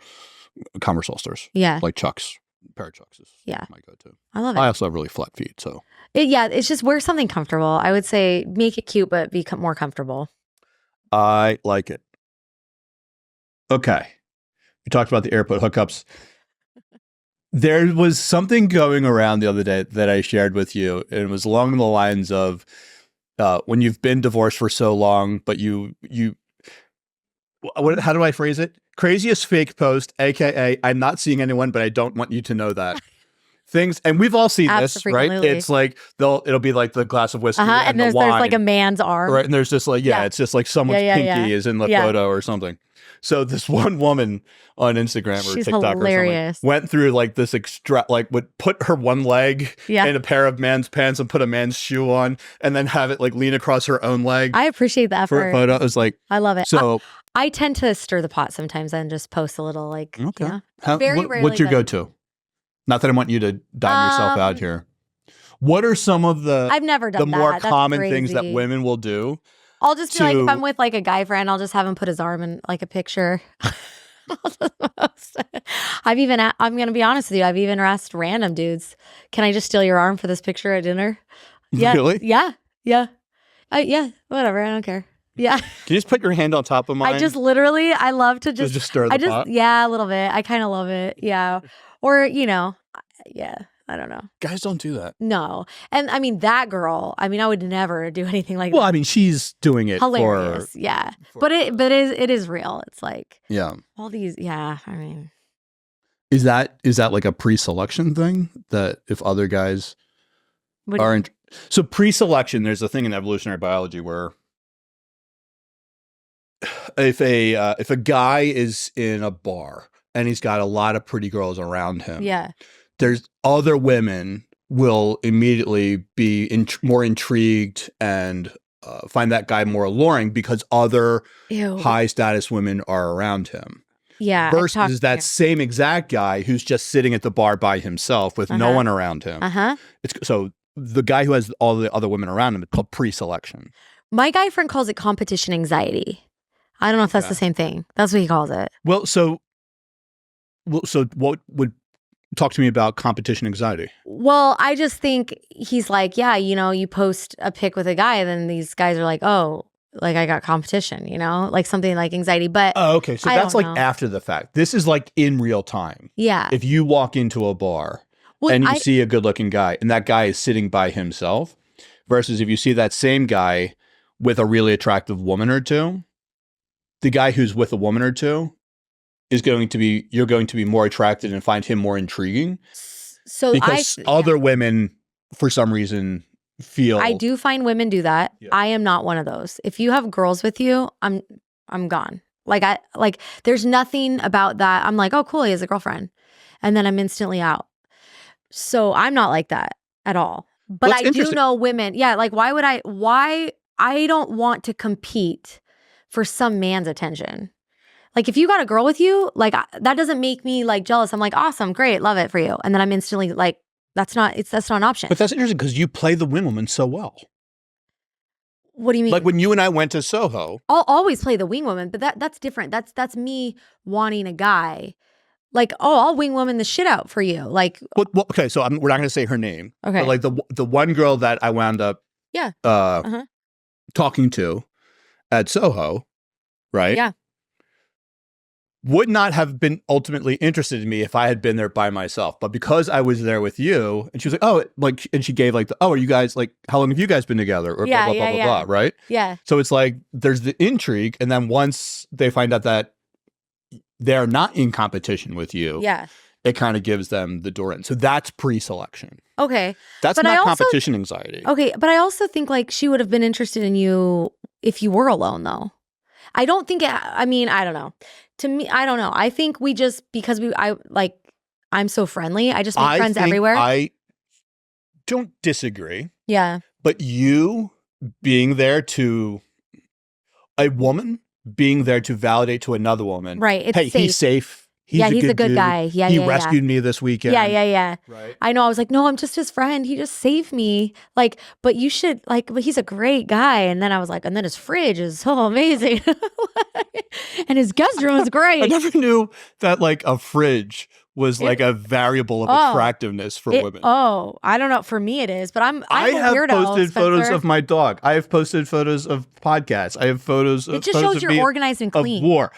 Converse All-Stars. Yeah. Like Chucks. A pair of Chucks is my go-to. I love it. I also have really flat feet, so. It's just wear something comfortable. I would say make it cute, but be more comfortable. I like it. Okay. We talked about the airport hookups. There was something going around the other day that I shared with you, and it was along the lines of when you've been divorced for so long, but how do I phrase it? Craziest fake post, aka I'm not seeing anyone, but I don't want you to know that. Things, and we've all seen this, right? It's like it'll be like the glass of whiskey and there's like a man's arm, right? And there's just like it's just like someone's pinky is in the photo or something. So this one woman on Instagram or TikTok or something went through like this would put her one leg in a pair of man's pants and put a man's shoe on, and then have it like lean across her own leg. I appreciate that for a photo. It was like, I love it. So I tend to stir the pot sometimes and just post a little like, very rarely. What's your go-to? Not that I want you to dime yourself out here. What are some of the I've never done the more common things that women will do? I'll just be like, if I'm with like a guy friend, I'll just have him put his arm in like a picture. I'm going to be honest with you. I've even asked random dudes, can I just steal your arm for this picture at dinner? Yeah. Really? Yeah. Yeah. Whatever. I don't care. Yeah. Can you just put your hand on top of mine? I just literally, I love to just stir the pot? Yeah, a little bit. I kind of love it. Yeah. Or, I don't know. Guys don't do that. No. And I mean, that girl, I would never do anything like that. Well, I mean, she's doing it hilarious. But it is real. It's like all these, Is that like a pre-selection thing that if other guys aren't so pre-selection, there's a thing in evolutionary biology where if a guy is in a bar and he's got a lot of pretty girls around him. Yeah. There's other women will immediately be more intrigued and find that guy more alluring because other high status women are around him. Yeah. Versus that same exact guy who's just sitting at the bar by himself with no one around him. So the guy who has all the other women around him, it's called pre-selection. My guy friend calls it competition anxiety. I don't know if that's the same thing. That's what he calls it. So what would talk to me about competition anxiety? Well, I just think he's like, yeah, you post a pic with a guy, and then these guys are like, oh, like I got competition, like something like anxiety. But okay, so that's like after the fact. This is like in real time. Yeah. If you walk into a bar and you see a good-looking guy, and that guy is sitting by himself, versus if you see that same guy with a really attractive woman or two, the guy who's with a woman or two you're going to be more attracted and find him more intriguing. So because other women, for some reason, feel. I do find women do that. Yeah. I am not one of those. If you have girls with you, I'm gone. There's nothing about that. I'm like, oh, cool, he has a girlfriend, and then I'm instantly out. So I'm not like that at all. But I do know women. Yeah, like why I don't want to compete for some man's attention. Like if you got a girl with you, like that doesn't make me like jealous. I'm like, awesome, great, love it for you. And then I'm instantly like, that's not an option. But that's interesting because you play the wing woman so well. What do you mean? Like when you and I went to Soho. I'll always play the wing woman, but that's different. That's me wanting a guy. Like, oh, I'll wing woman the shit out for you. Like, well, okay, so we're not going to say her name. Okay, but like the one girl that I wound up, talking to at Soho, right? Yeah, would not have been ultimately interested in me if I had been there by myself. But because I was there with you, and she was like, oh, like, and she gave like are you guys like, how long have you guys been together? Or blah, blah, blah, blah, blah, right? Yeah. So it's like, there's the intrigue. And then once they find out that they're not in competition with you, it kind of gives them the door in. So that's pre-selection. Okay. That's not competition anxiety. Okay. But I also think like she would have been interested in you if you were alone though. I don't think I don't know. To me, I don't know. I think we just, because I'm so friendly, I just make friends everywhere. I don't disagree. Yeah. But you being there to a woman, being there to validate to another woman. Right. It's hey, safe. He's safe. He's a good guy. Yeah, he rescued me this weekend. Yeah. Right. I know. I was like, no, I'm just his friend. He just saved me. Like, but you should but he's a great guy. And then I was like, and then his fridge is so amazing. And his guest room is great. I never knew that like a fridge was like a variable of attractiveness for women. Oh, I don't know. For me, it is. But I have weirdo, posted Spencer. photos of my dog. I have posted photos of podcasts. I have photos. It just shows you're organized and clean. Of war.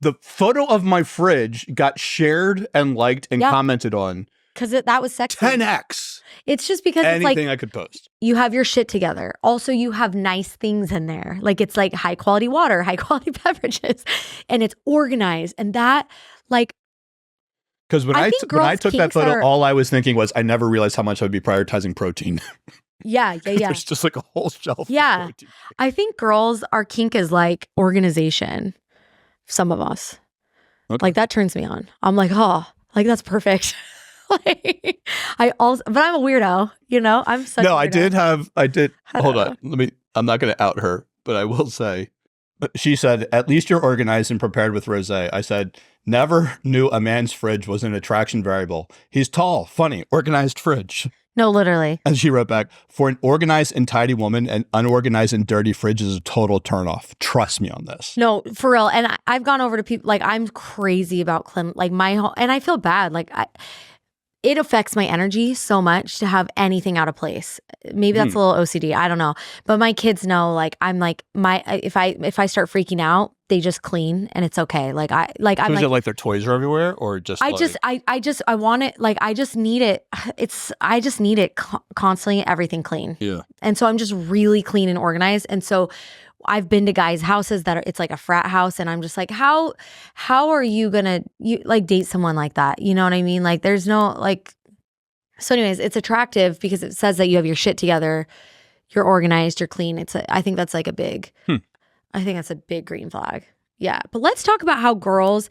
The photo of my fridge got shared and liked and commented on. Because that was sexy. 10x. It's just because anything it's like I could post. You have your shit together. Also, you have nice things in there. Like it's like high quality water, high quality beverages, and it's organized. And that like. Because when I took that photo, all I was thinking was I never realized how much I would be prioritizing protein. Yeah. There's just like a whole shelf. Yeah. Of protein. I think girls, our kink is like organization. Some of us. Okay. Like that turns me on. I'm like, oh, like that's perfect. But I'm a weirdo, I'm such a weirdo. I did. Hold on. I'm not going to out her, but I will say, she said, at least you're organized and prepared with rosé. I said, never knew a man's fridge was an attraction variable. He's tall, funny, organized fridge. No, literally. And she wrote back, for an organized and tidy woman, an unorganized and dirty fridge is a total turnoff. Trust me on this. No, for real. And I've gone over to people, like I'm crazy about clean, like and I feel bad. Like it affects my energy so much to have anything out of place. Maybe that's a little OCD. I don't know. But my kids know, like, I'm like, if I start freaking out, they just clean and it's okay. Like, I'm like, is it like their toys are everywhere or just I want it. Like, I just need it. I just need it constantly, everything clean. Yeah. And so I'm just really clean and organized. And so I've been to guys' houses it's like a frat house, and I'm just like, how are you gonna date someone like that? You know what I mean? Like, there's no like. So, anyways, it's attractive because it says that you have your shit together, you're organized, you're clean. I think that's like a big. I think that's a big green flag. Yeah, but let's talk about how girls.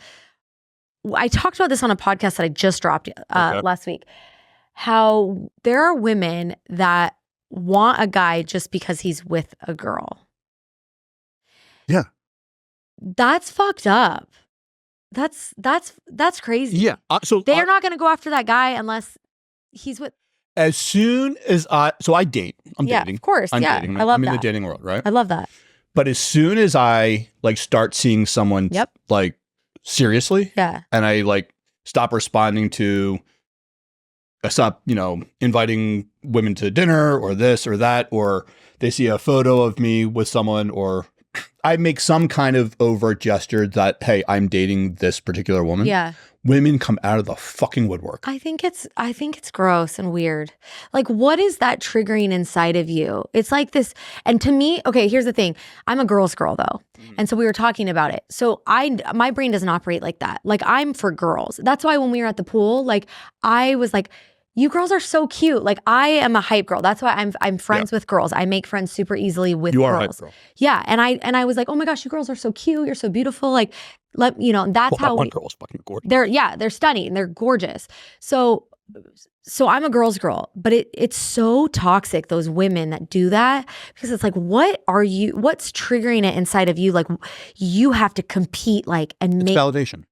I talked about this on a podcast that I just dropped last week. How there are women that want a guy just because he's with a girl. Yeah. That's fucked up. That's crazy. Yeah. So they're not going to go after that guy unless he's with. As soon as I date. I'm dating. Of course. I'm dating. I love that. I'm in the dating world, right? I love that. But as soon as I like start seeing someone like seriously, and I like stop responding to, I stop, inviting women to dinner or this or that, or they see a photo of me with someone, or I make some kind of overt gesture that, hey, I'm dating this particular woman. Yeah. Women come out of the fucking woodwork. I think it's gross and weird. Like, what is that triggering inside of you? It's like this. And to me, okay, here's the thing. I'm a girl's girl though. And so we were talking about it. So my brain doesn't operate like that. Like, I'm for girls. That's why when we were at the pool, like, I was like, you girls are so cute. Like, I am a hype girl. That's why I'm friends with girls. I make friends super easily with girls. You are a hype girl. Yeah. And I was like, oh my gosh, you girls are so cute. You're so beautiful. Like, that's how one girl's fucking gorgeous. They're stunning. They're gorgeous. So I'm a girl's girl, but it's so toxic, those women that do that, because it's like, what's triggering it inside of you? Like, you have to compete, like, and make validation.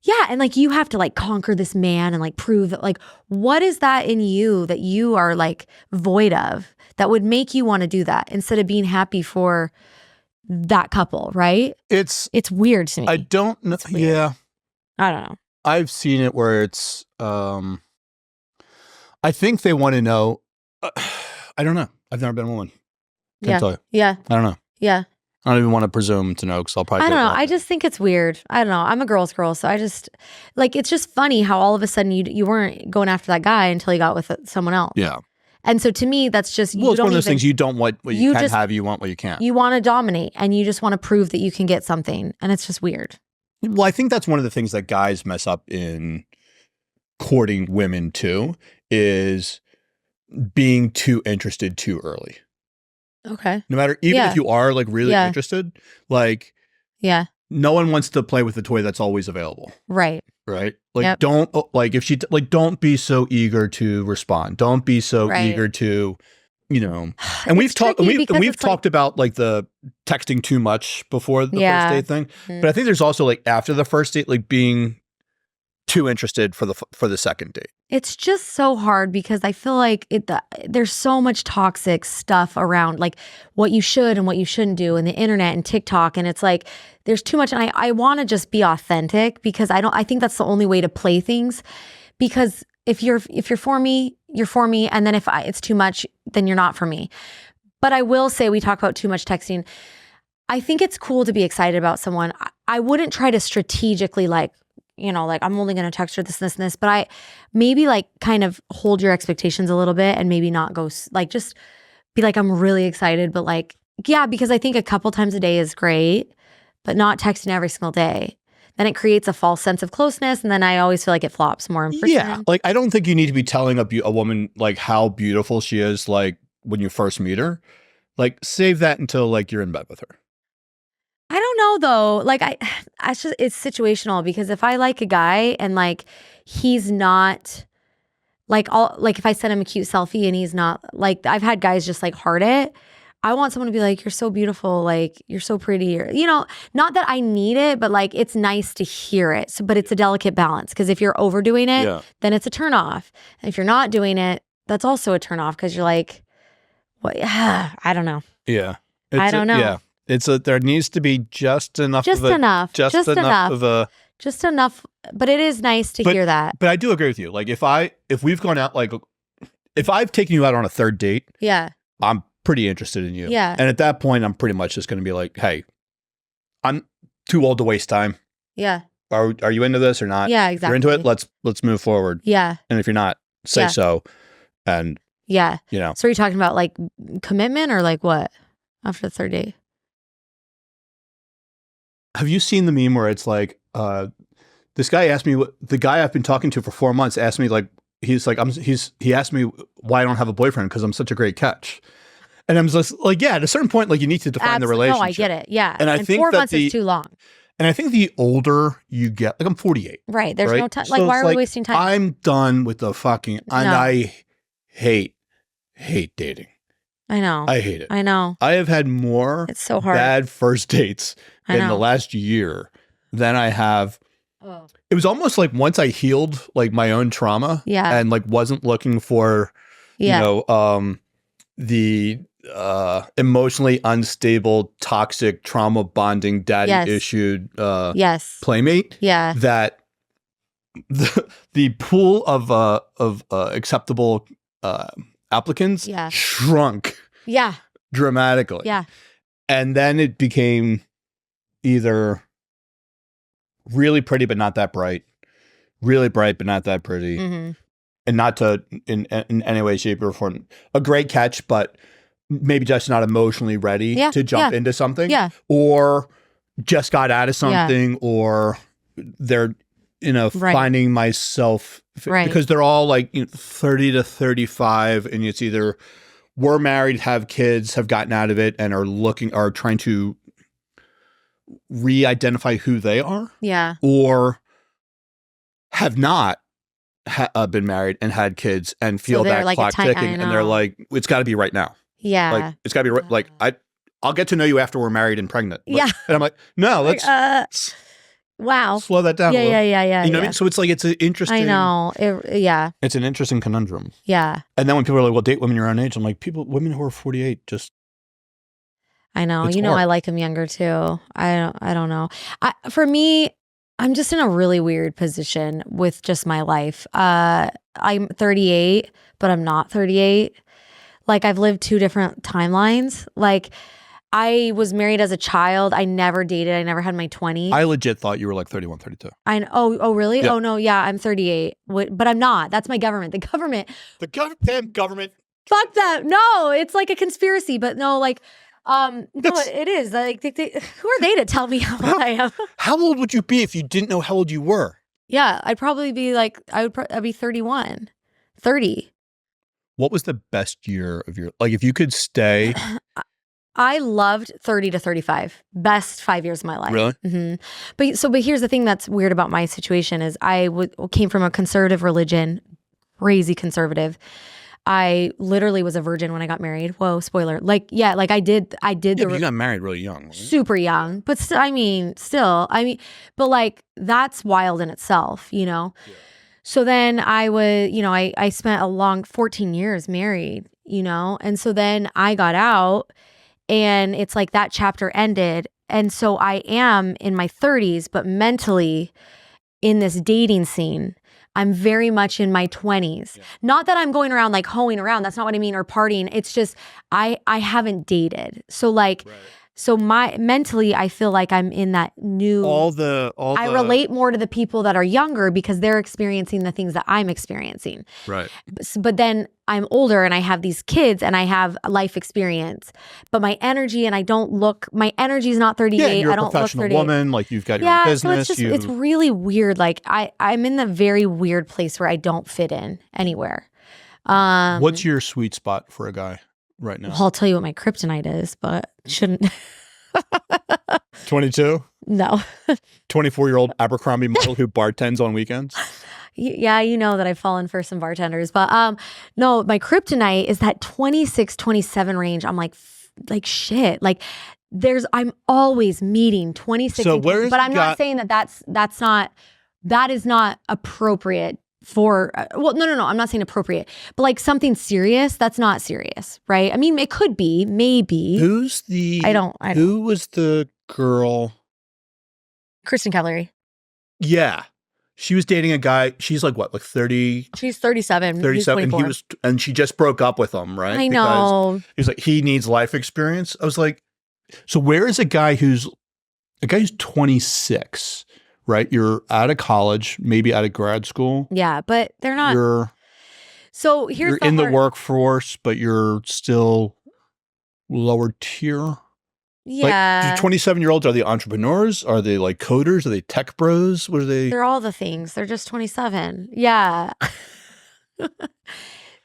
Yeah. And like, you have to like conquer this man and like prove that, like, what is that in you that you are like void of that would make you want to do that instead of being happy for that couple, right? It's weird to me. I don't know. Yeah. I don't know. I've seen it where it's, I think they want to know, I don't know. I've never been a woman. Can't tell you. Yeah. I don't know. Yeah. I don't even want to presume to know because I'll probably. I don't know. I just think it's weird. I don't know. I'm a girl's girl, so I just like, it's just funny how all of a sudden you weren't going after that guy until you got with someone else. Yeah. And so to me, that's just it's one of those things you don't want what you can't have. You want what you can't. You want to dominate, and you just want to prove that you can get something, and it's just weird. Well, I think that's one of the things that guys mess up in courting women too, is being too interested too early. Okay. No matter, even if you are like really interested, like, no one wants to play with the toy that's always available. Right. Right. Like, don't, like, if she, like, don't be so eager to respond. Don't be so eager to, and we've talked about like the texting too much before the first date thing. But I think there's also like after the first date, like being too interested for the second date. It's just so hard because I feel like there's so much toxic stuff around, like what you should and what you shouldn't do, and the internet and TikTok, and it's like there's too much. And I want to just be authentic because I think that's the only way to play things. Because if you're for me, you're for me, and then if it's too much, then you're not for me. But I will say, we talk about too much texting. I think it's cool to be excited about someone. I wouldn't try to strategically like, like I'm only going to text her this, this, and this, but I maybe like kind of hold your expectations a little bit and maybe not go like, just be like, I'm really excited, but like, yeah, because I think a couple times a day is great, but not texting every single day. Then it creates a false sense of closeness. And then I always feel like it flops more in person. Yeah. Like, I don't think you need to be telling a woman like how beautiful she is, like when you first meet her. Like, save that until like you're in bed with her. I don't know though. Like it's situational, because if I like a guy and like he's not like if I send him a cute selfie and he's not like, I've had guys just like heart it. I want someone to be like, you're so beautiful, like you're so pretty, or not that I need it, but like it's nice to hear it. So, but it's a delicate balance, because if you're overdoing it, then it's a turn off. And if you're not doing it, that's also a turn off, because you're like, what? I don't know. Yeah, I don't know. Yeah. There needs to be just enough. Just enough. But it is nice to hear that. But I do agree with you. Like if we've gone out, like if I've taken you out on a third date, I'm pretty interested in you. Yeah. And at that point, I'm pretty much just going to be like, hey, I'm too old to waste time. Yeah. Are you into this or not? Yeah, exactly. If you're into it, let's move forward. Yeah. And if you're not, say so. And so are you talking about like commitment or like what after the third date? Have you seen the meme where it's like, this guy asked me, the guy I've been talking to for 4 months asked me like, he asked me why I don't have a boyfriend because I'm such a great catch. And I'm just like, yeah, at a certain point, like you need to define the relationship. No, I get it. Yeah. And I think 4 months is too long. And I think the older you get, like I'm 48. Right. There's no time. Like, why are we wasting time? I'm done with the fucking, and I hate dating. I know. I hate it. I know. I have had more it's so hard. bad first dates in the last year than I have It was almost like once I healed like my own trauma and like wasn't looking for, you know, the emotionally unstable, toxic, trauma bonding, daddy issued playmate. Yeah. That the pool of acceptable applicants shrunk dramatically. Yeah. And then it became either really pretty but not that bright, really bright but not that pretty, and not to in any way, shape, or form a great catch, but maybe just not emotionally ready to jump into something, or just got out of something, or they're finding myself because they're all like 30 to 35, and it's either we're married, have kids, have gotten out of it, and are trying to re-identify who they are, or have not been married and had kids and feel that like clock ticking, and they're like, it's got to be right now. Like it's got to be right. Like I'll get to know you after we're married and pregnant. Like, and I'm like, no, let's slow that down. Yeah. You know what I mean? So it's like it's an interesting. I know. It's an interesting conundrum. Yeah. And then when people are like, well, date women your own age, I'm like, women who are 48 just. I know. Hard. I like them younger too. I don't know. For me, I'm just in a really weird position with just my life. I'm 38, but I'm not 38. Like I've lived two different timelines. Like I was married as a child. I never dated. I never had my 20s. I legit thought you were like 31, 32. Oh, really? Yeah. Oh, no. Yeah, I'm 38. But I'm not. That's my government. The goddamn government. Fuck that. No, it's like a conspiracy. But no, like, no, it is. Like, who are they to tell me how old I am? How old would you be if you didn't know how old you were? Yeah, I'd probably be like, I'd be 31, 30. What was the best year of your, like if you could stay? I loved 30 to 35. Best 5 years of my life. Really? Mm-hmm. But here's the thing that's weird about my situation is I came from a conservative religion, crazy conservative. I literally was a virgin when I got married. Whoa, spoiler. Like, yeah, like I did. Yeah, but you got married really young. Right? Super young. But but like that's wild in itself, Yeah. So then I spent a long 14 years married, and so then I got out and it's like that chapter ended. And so I am in my 30s, but mentally in this dating scene, I'm very much in my 20s. Yeah. Not that I'm going around like hoeing around. That's not what I mean, or partying. It's just I haven't dated. So like, so mentally, I feel like I'm in that new. I relate more to the people that are younger because they're experiencing the things that I'm experiencing. Right. But then I'm older and I have these kids and I have life experience. But my energy my energy is not 38. Yeah, you're I don't a professional look 38. woman. Like you've got your own business. So it's really weird. Like I'm in the very weird place where I don't fit in anywhere. What's your sweet spot for a guy right now? Well, I'll tell you what my kryptonite is, but shouldn't. 22? No. 24-year-old Abercrombie model who bartends on weekends? Yeah, you know that I've fallen for some bartenders. But no, my kryptonite is that 26, 27 range. I'm like shit. Like I'm always meeting 26. So but I'm not saying that is not appropriate for, no, I'm not saying appropriate, but like something serious, that's not serious, right? I mean, it could be, maybe. Who was the girl? Kristen Cavallari. Yeah. She was dating a guy, she's like what, like 30? She's 37. 37, and she just broke up with him, right? I know. Because he was like, he needs life experience. I was like, so where is a guy who's 26? Right, you're out of college, maybe out of grad school. Yeah, but they're not. You're in the workforce, but you're still lower tier. Yeah, like 27-year-olds, are they entrepreneurs? Are they like coders? Are they tech bros? What are they? They're all the things. They're just 27. Yeah.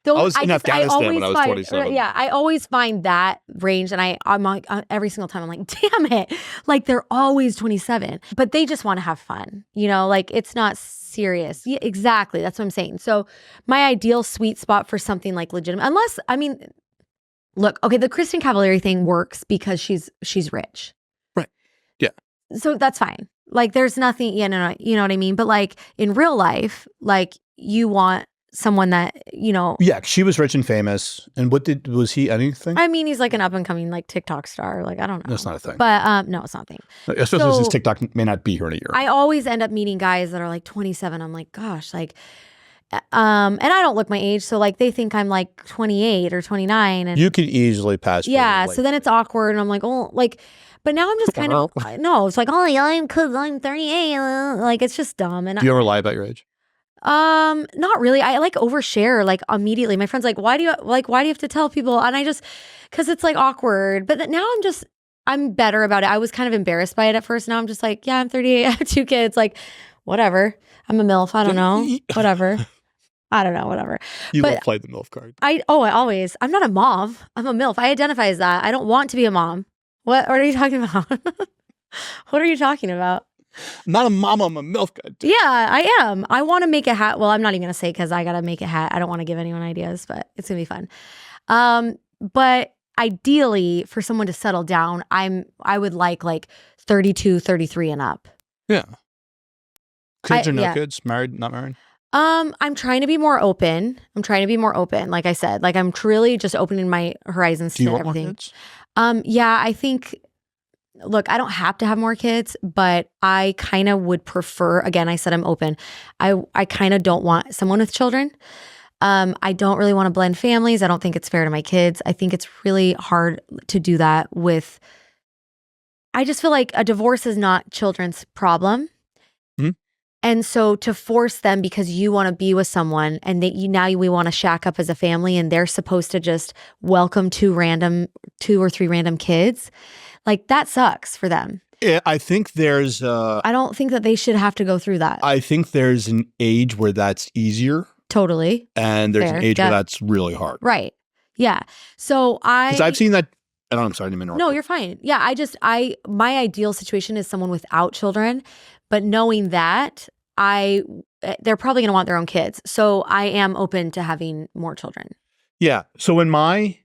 I was in Afghanistan when I was 27. Yeah, I always find that range, and I'm like every single time I'm like, damn it, like they're always 27, but they just want to have fun, like it's not serious. Yeah, exactly. That's what I'm saying. So my ideal sweet spot for something like legitimate, look, okay, the Kristen Cavallari thing works because she's rich, right? Yeah. So that's fine. Like there's nothing, no, you know what I mean? But like in real life, like you want someone that, Yeah, she was rich and famous. And was he anything? I mean, he's like an up and coming like TikTok star. Like, I don't know. That's not a thing. But no, it's not a thing. Especially since TikTok may not be here in a year. I always end up meeting guys that are like 27. I'm like, gosh, like, and I don't look my age. So like they think I'm like 28 or 29. And you could easily pass. Yeah. So then it's awkward. And I'm like, oh, like, but now I'm just kind of, no, it's like, oh, yeah, I'm 38. Like, it's just dumb. And do you ever lie about your age? Not really. I like overshare like immediately. My friend's like, why do you have to tell people? And I just, cause it's like awkward. But now I'm better about it. I was kind of embarrassed by it at first. Now I'm just like, yeah, I'm 38. I have 2 kids. Like, whatever. I'm a MILF. I don't know. Whatever. I don't know. Whatever. You will play the MILF card. I always. I'm not a mom. I'm a MILF. I identify as that. I don't want to be a mom. What are you talking about? What are you talking about? I'm not a mama, I'm a MILF guy. Yeah, I am. I want to make a hat. Well, I'm not even going to say because I got to make a hat. I don't want to give anyone ideas, but it's going to be fun. But ideally, for someone to settle down, I would like 32, 33 and up. Yeah. Kids or no kids? Married, not married? I'm trying to be more open. Like I said, like I'm truly just opening my horizons to everything. Do you want more kids? Yeah, I think... Look, I don't have to have more kids, but I kind of would prefer, again, I said I'm open. I kind of don't want someone with children. I don't really want to blend families. I don't think it's fair to my kids. I think it's really hard to do that I just feel like a divorce is not children's problem. Mm-hmm. And so to force them because you want to be with someone and we want to shack up as a family and they're supposed to just welcome 2 or 3 random kids. Like that sucks for them. Yeah, I think there's I don't think that they should have to go through that. I think there's an age where that's easier. Totally. And there's an age where that's really hard. Right. Yeah. So because I've seen that. I'm sorry to interrupt. No, you're fine. Yeah, my ideal situation is someone without children, but knowing that they're probably going to want their own kids. So I am open to having more children. Yeah. So when I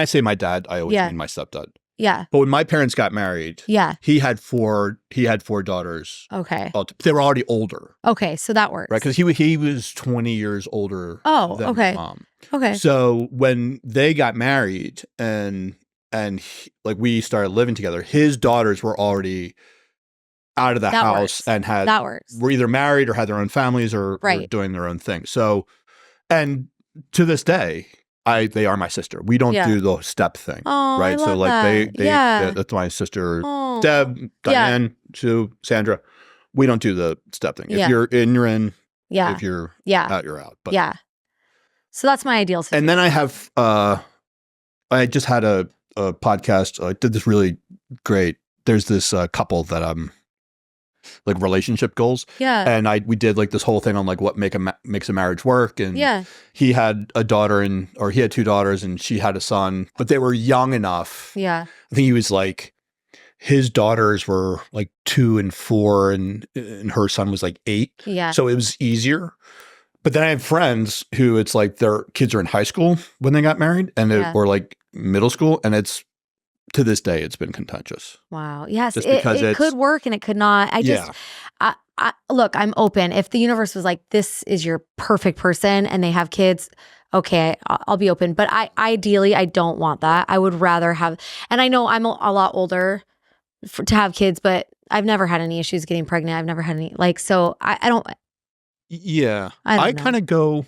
say my dad, I always mean my stepdad. Yeah. But when my parents got married, he had 4 daughters. Okay. They were already older. Okay, so that works. Right, because he was 20 years older than okay. mom. Okay. So when they got married and we started living together, his daughters were already out of the house and were either married or had their own families or were doing their own thing. So, and to this day, they are my sister. We don't do the step thing, right? I love that. That's my sister, Deb, Diane, Sue, Sandra. We don't do the step thing. If you're in, you're in. Yeah. If you're out, you're out. But, so that's my ideal situation. And then I have, I just had a podcast. I did this really great. There's this couple that I'm like relationship goals. Yeah. And we did like this whole thing on like what makes a marriage work. And he had a daughter he had 2 daughters and she had a son, but they were young enough. Yeah. I think he was like, his daughters were like 2 and 4 and her son was like 8. Yeah. So it was easier. But then I have friends who it's like their kids are in high school when they got married or like middle school. And to this day, it's been contentious. Wow. Yes. It could work and it could not. Look, I'm open. If the universe was like, this is your perfect person and they have kids, okay, I'll be open. But ideally, I don't want that. I would rather have, and I know I'm a lot older to have kids, but I've never had any issues getting pregnant. I've never had any, so I don't. Yeah. I kind of go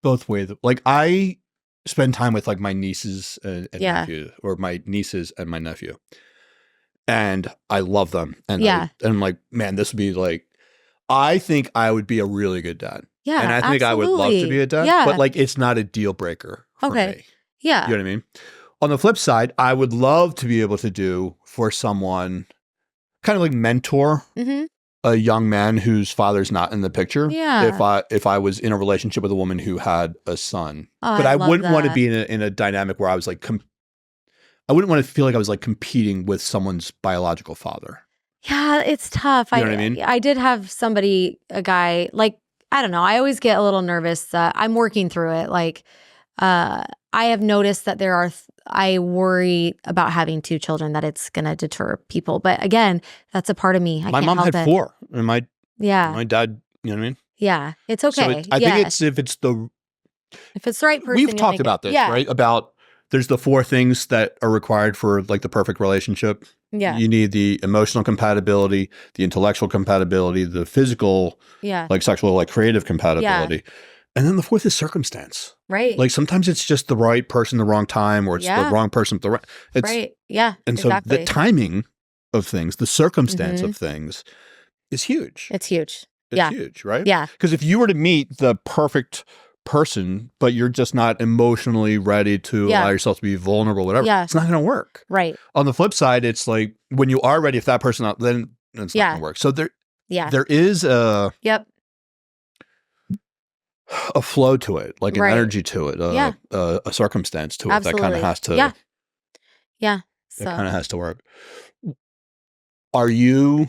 both ways. Like I spend time with like my nieces and nephew, or my nieces and my nephew, and I love them. And I'm like, man, this would be like, I think I would be a really good dad. Yeah, and I think I would love to be a dad. Yeah. But like, it's not a deal breaker for me. Yeah, you know what I mean. On the flip side, I would love to be able to do for someone, kind of like mentor. Mm-hmm. A young man whose father's not in the picture. Yeah. If I was in a relationship with a woman who had a son, but I wouldn't want to be in a dynamic where I was like, I wouldn't want to feel like I was like competing with someone's biological father. Yeah, it's tough. You know what I mean? I did have a guy, like, I don't know. I always get a little nervous. I'm working through it. Like, I have noticed that I worry about having 2 children, that it's going to deter people. But again, that's a part of me. My mom had 4, and my dad, you know what I mean? Yeah, it's okay. So I think if it's the right person. We've talked about this, right? About there's the 4 things that are required for like the perfect relationship. Yeah. You need the emotional compatibility, the intellectual compatibility, the physical, like sexual, like creative compatibility. Yeah. And then the 4th is circumstance. Right. Like sometimes it's just the right person, the wrong time, or it's the wrong person at the right. Right. Yeah. And so the timing of things, the circumstance of things is huge. It's huge. It's huge, right? Yeah. Because if you were to meet the perfect person, but you're just not emotionally ready to allow yourself to be vulnerable, whatever, it's not going to work. Right. On the flip side, it's like when you are ready, if that person not, then it's not going to work. So there is a flow to it, like an energy to it, a circumstance to it that kind of has to, so. It kind of has to work. Are you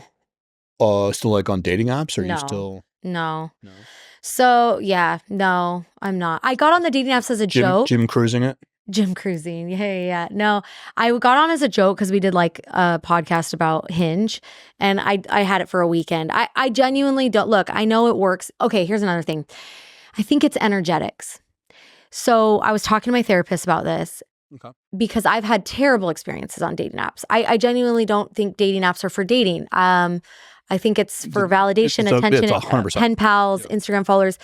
still like on dating apps? Or are you still? No. So no, I'm not. I got on the dating apps as a joke. Gym cruising it? Gym cruising. Yeah. No, I got on as a joke because we did like a podcast about Hinge, and I had it for a weekend. I genuinely don't, look, I know it works. Okay, here's another thing. I think it's energetics. So I was talking to my therapist about this because I've had terrible experiences on dating apps. I genuinely don't think dating apps are for dating. I think it's for validation, attention, 100%. Pen pals, Instagram followers.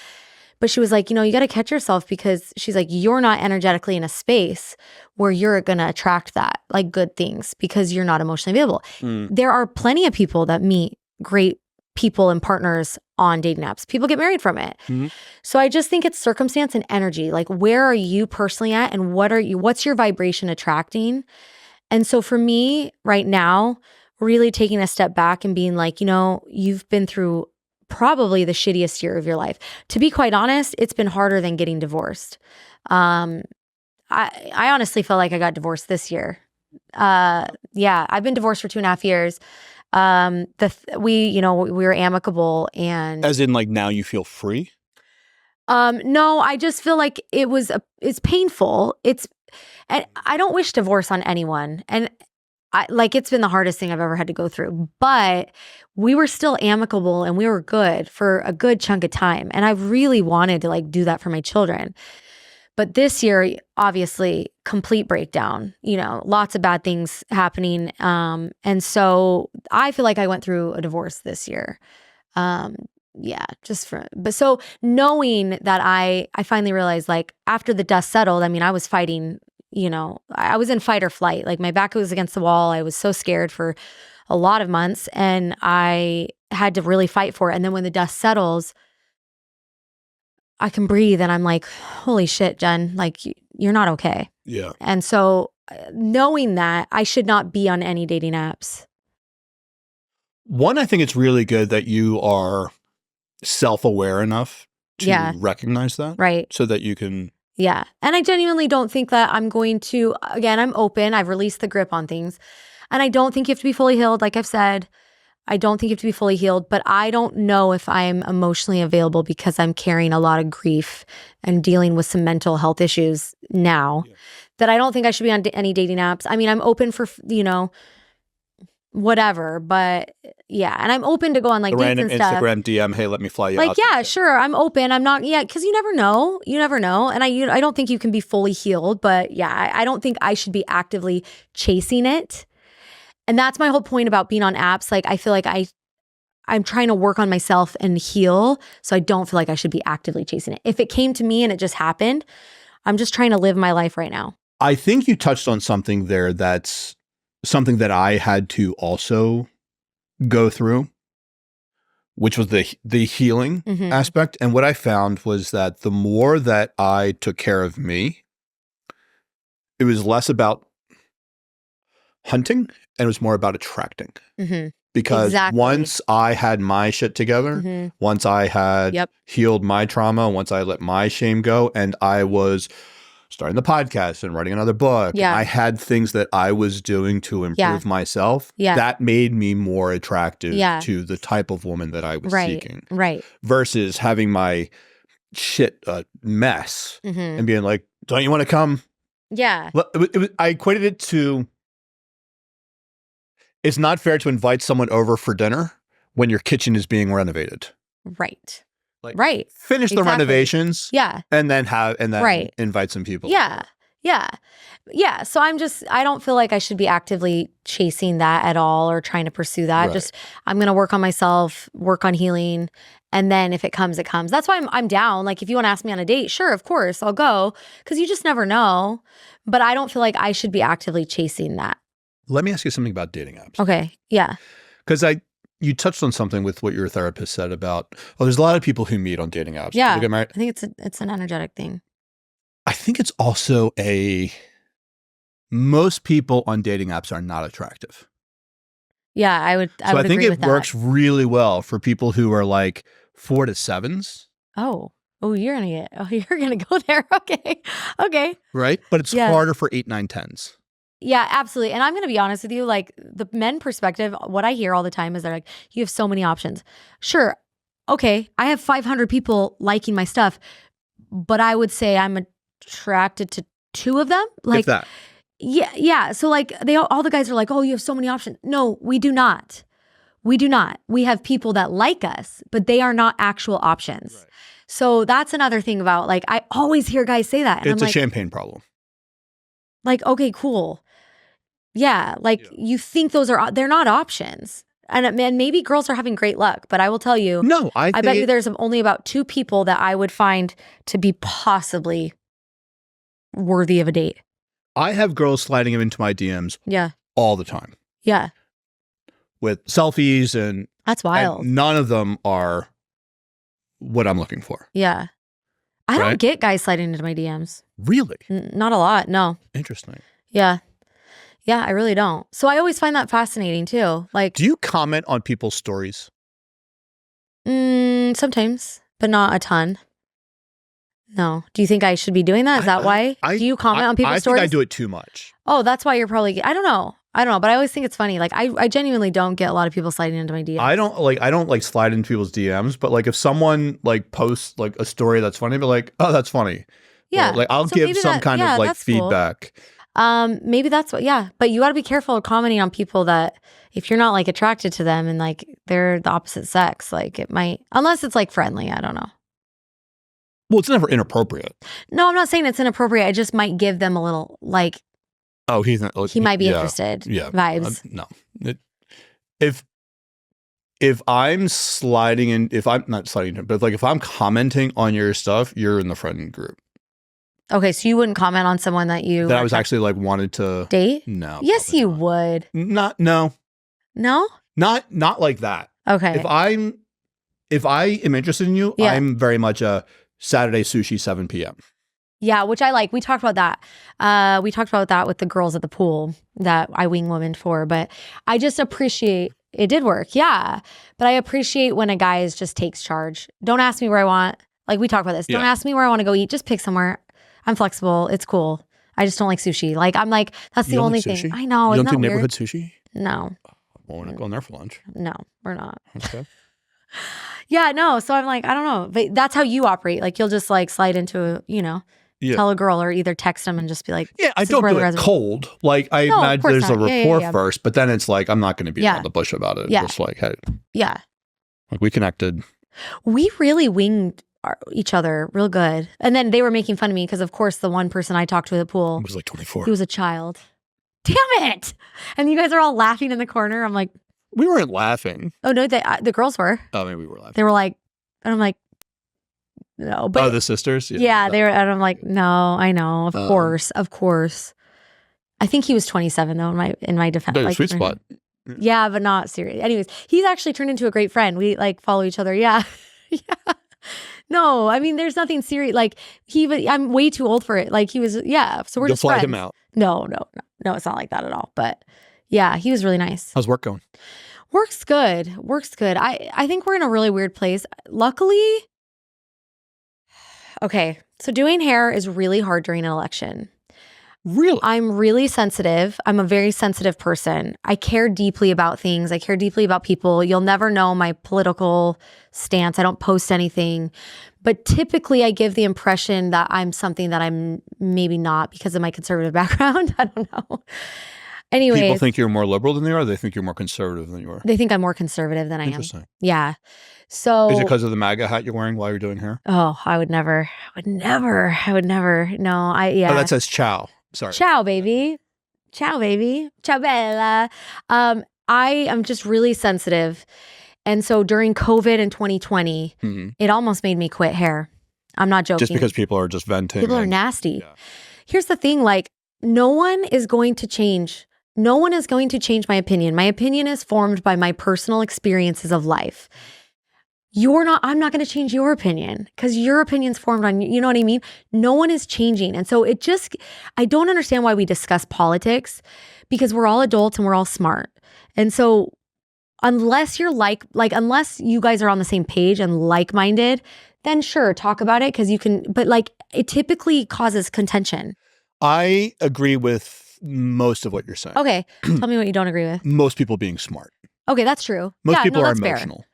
But she was like, you got to catch yourself, because she's like, you're not energetically in a space where you're going to attract that, like good things, because you're not emotionally available. There are plenty of people that meet great people and partners on dating apps. People get married from it. So I just think it's circumstance and energy. Like, where are you personally at, and what's your vibration attracting? And so for me right now, really taking a step back and being like, you've been through probably the shittiest year of your life. To be quite honest, it's been harder than getting divorced. I honestly feel like I got divorced this year. I've been divorced for 2.5 years. We were amicable, and as in like now you feel free? No, I just feel like it's painful. And I don't wish divorce on anyone. And it's been the hardest thing I've ever had to go through, but we were still amicable and we were good for a good chunk of time. And I really wanted to do that for my children. But this year, obviously, complete breakdown, lots of bad things happening. And so I feel like I went through a divorce this year. So knowing that I finally realized, after the dust settled, I was fighting, I was in fight or flight. Like, my back was against the wall. I was so scared for a lot of months, and I had to really fight for it. And then when the dust settles, I can breathe, and I'm like, holy shit, Jen, you're not okay. Yeah. And so knowing that, I should not be on any dating apps. One, I think it's really good that you are self-aware enough to recognize that. Right. So that you can. Yeah. And I genuinely don't think that I'm going to, again, I'm open. I've released the grip on things. And I don't think you have to be fully healed. Like I've said, I don't think you have to be fully healed, but I don't know if I'm emotionally available because I'm carrying a lot of grief and dealing with some mental health issues now that I don't think I should be on any dating apps. I'm open for, whatever, but and I'm open to go on dates random and stuff. Instagram DM, hey, let me fly you out. Sure, I'm open. I'm not, because you never know. And I don't think you can be fully healed, but I don't think I should be actively chasing it. And that's my whole point about being on apps. I feel like I'm trying to work on myself and heal, so I don't feel like I should be actively chasing it. If it came to me and it just happened, I'm just trying to live my life right now. I think you touched on something there that's something that I had to also go through, which was the healing aspect. And what I found was that the more that I took care of me, it was less about hunting and it was more about attracting. Because once I had my shit together, once I had healed my trauma, once I let my shame go, and I was starting the podcast and writing another book. Yeah. I had things that I was doing to improve myself. Yeah. That made me more attractive to the type of woman that I was seeking. Right. Versus having my shit mess and being like, don't you want to come? Yeah. I equated it to, it's not fair to invite someone over for dinner when your kitchen is being renovated. Right. Like, right. Finish the renovations. Yeah. And then invite some people. Yeah. Yeah. Yeah. So I don't feel like I should be actively chasing that at all or trying to pursue that. Right. Just, I'm going to work on myself, work on healing. And then if it comes, it comes. That's why I'm down. Like, if you want to ask me on a date, sure, of course, I'll go. Because you just never know. But I don't feel like I should be actively chasing that. Let me ask you something about dating apps. Okay. Yeah. Because you touched on something with what your therapist said about, there's a lot of people who meet on dating apps. Yeah. They get married. I think it's an energetic thing. I think it's also most people on dating apps are not attractive. Yeah, I would think agree it works really well for people who are like 4 to 7s. Oh, you're gonna go there. Okay. Right? But it's harder for 8, 9, 10s. Yeah, absolutely. And I'm going to be honest with you, like, the men perspective, what I hear all the time is they're like, you have so many options. Sure. Okay. I have 500 people liking my stuff, but I would say I'm attracted to 2 of them. Like, if that. Yeah. Yeah. So like all the guys are like, oh, you have so many options. No, we do not. We do not. We have people that like us, but they are not actual options. Right. So that's another thing about, like, I always hear guys say that. And it's a champagne problem. Like, okay, cool. Yeah. Like, you think they're not options. And maybe girls are having great luck, but I will tell you, no, I bet you there's only about 2 people that I would find to be possibly worthy of a date. I have girls sliding into my DMs all the time. Yeah. With selfies and that's wild. And none of them are what I'm looking for. Yeah. I don't get guys sliding into my DMs. Really? Not a lot, no. Interesting. Yeah. Yeah, I really don't. So I always find that fascinating too. Like, do you comment on people's stories? Sometimes, but not a ton. No. Do you think I should be doing that? Is that why? Do you comment on people's stories? I think I do it too much. Oh, that's why you're probably, I don't know, but I always think it's funny. Like, I genuinely don't get a lot of people sliding into my DMs. I don't slide into people's DMs, but like if someone like posts like a story that's funny, but like, oh, that's funny. Yeah. Or, like, I'll give some kind of like feedback. Cool. Maybe that's what, but you got to be careful of commenting on people that if you're not like attracted to them and like they're the opposite sex, like it might, unless it's like friendly, I don't know. Well, it's never inappropriate. No, I'm not saying it's inappropriate. I just might give them a little like, oh, he's not. He might be interested. Yeah, vibes. No, if I'm sliding in, if I'm not sliding in, but like if I'm commenting on your stuff, you're in the friend group. Okay, so you wouldn't comment on someone that I was actually like wanted to date? No. Yes, you would. No. Not like that. Okay. If I am interested in you, I'm very much a Saturday sushi 7 p.m. Yeah, which I like. We talked about that. We talked about that with the girls at the pool that I wing woman for. But I just appreciate, it did work. Yeah. But I appreciate when a guy just takes charge. Don't ask me where I want. Like, we talked about this. Don't ask me where I want to go eat. Just pick somewhere. I'm flexible. It's cool. I just don't like sushi. Like, I'm like, that's the only thing. I know. You don't do neighborhood sushi? No. Well, we're not going there for lunch. No, we're not. Okay. Yeah, no. So I'm like, I don't know. But that's how you operate. Like, you'll just like slide into tell a girl or either text them and just be like, I don't do it cold. Like, I imagine there's a rapport first, but then it's like, I'm not going to be on the bush about it. Yeah. Just like, hey. Yeah. Like, we connected. We really winged each other real good. And then they were making fun of me because, of course, the one person I talked to at the pool was like 24. He was a child. Damn it. And you guys are all laughing in the corner. I'm like, we weren't laughing. Oh, no, the girls were. Oh, maybe we were laughing. They were like, and I'm like, no. But the sisters? Yeah, they were, and I'm like, no, I know. Of course. I think he was 27, though, in my defense. Like, sweet spot. Yeah, but not serious. Anyways, he's actually turned into a great friend. We like follow each other. Yeah. Yeah. No, I mean, there's nothing serious. Like, I'm way too old for it. Like, he was, so we're just fly friends. Him out. No, it's not like that at all. But yeah, he was really nice. How's work going? Work's good. I think we're in a really weird place. Luckily, okay, so doing hair is really hard during an election. Really? I'm really sensitive. I'm a very sensitive person. I care deeply about things. I care deeply about people. You'll never know my political stance. I don't post anything. But typically I give the impression that I'm something that I'm maybe not because of my conservative background. I don't know. Anyway, people think you're more liberal than you are, or they think you're more conservative than you are? They think I'm more conservative than I am. Interesting. Yeah. So is it because of the MAGA hat you're wearing while you're doing hair? Oh, I would never. No, yeah. Oh, that says ciao. Sorry. Ciao, baby. Ciao, baby. Ciao, bella. I am just really sensitive. And so during COVID in 2020, it almost made me quit hair. I'm not joking. Just because people are just venting. People are nasty. Yeah. Here's the thing, like, no one is going to change my opinion. My opinion is formed by my personal experiences of life. I'm not going to change your opinion because your opinion's formed on, you know what I mean? No one is changing. And so I don't understand why we discuss politics because we're all adults and we're all smart. And so unless you're unless you guys are on the same page and like-minded, then sure, talk about it because you can, but like it typically causes contention. I agree with most of what you're saying. Okay. Tell me what you don't agree with. Most people being smart. Okay, that's true. Most people are emotional. Fair.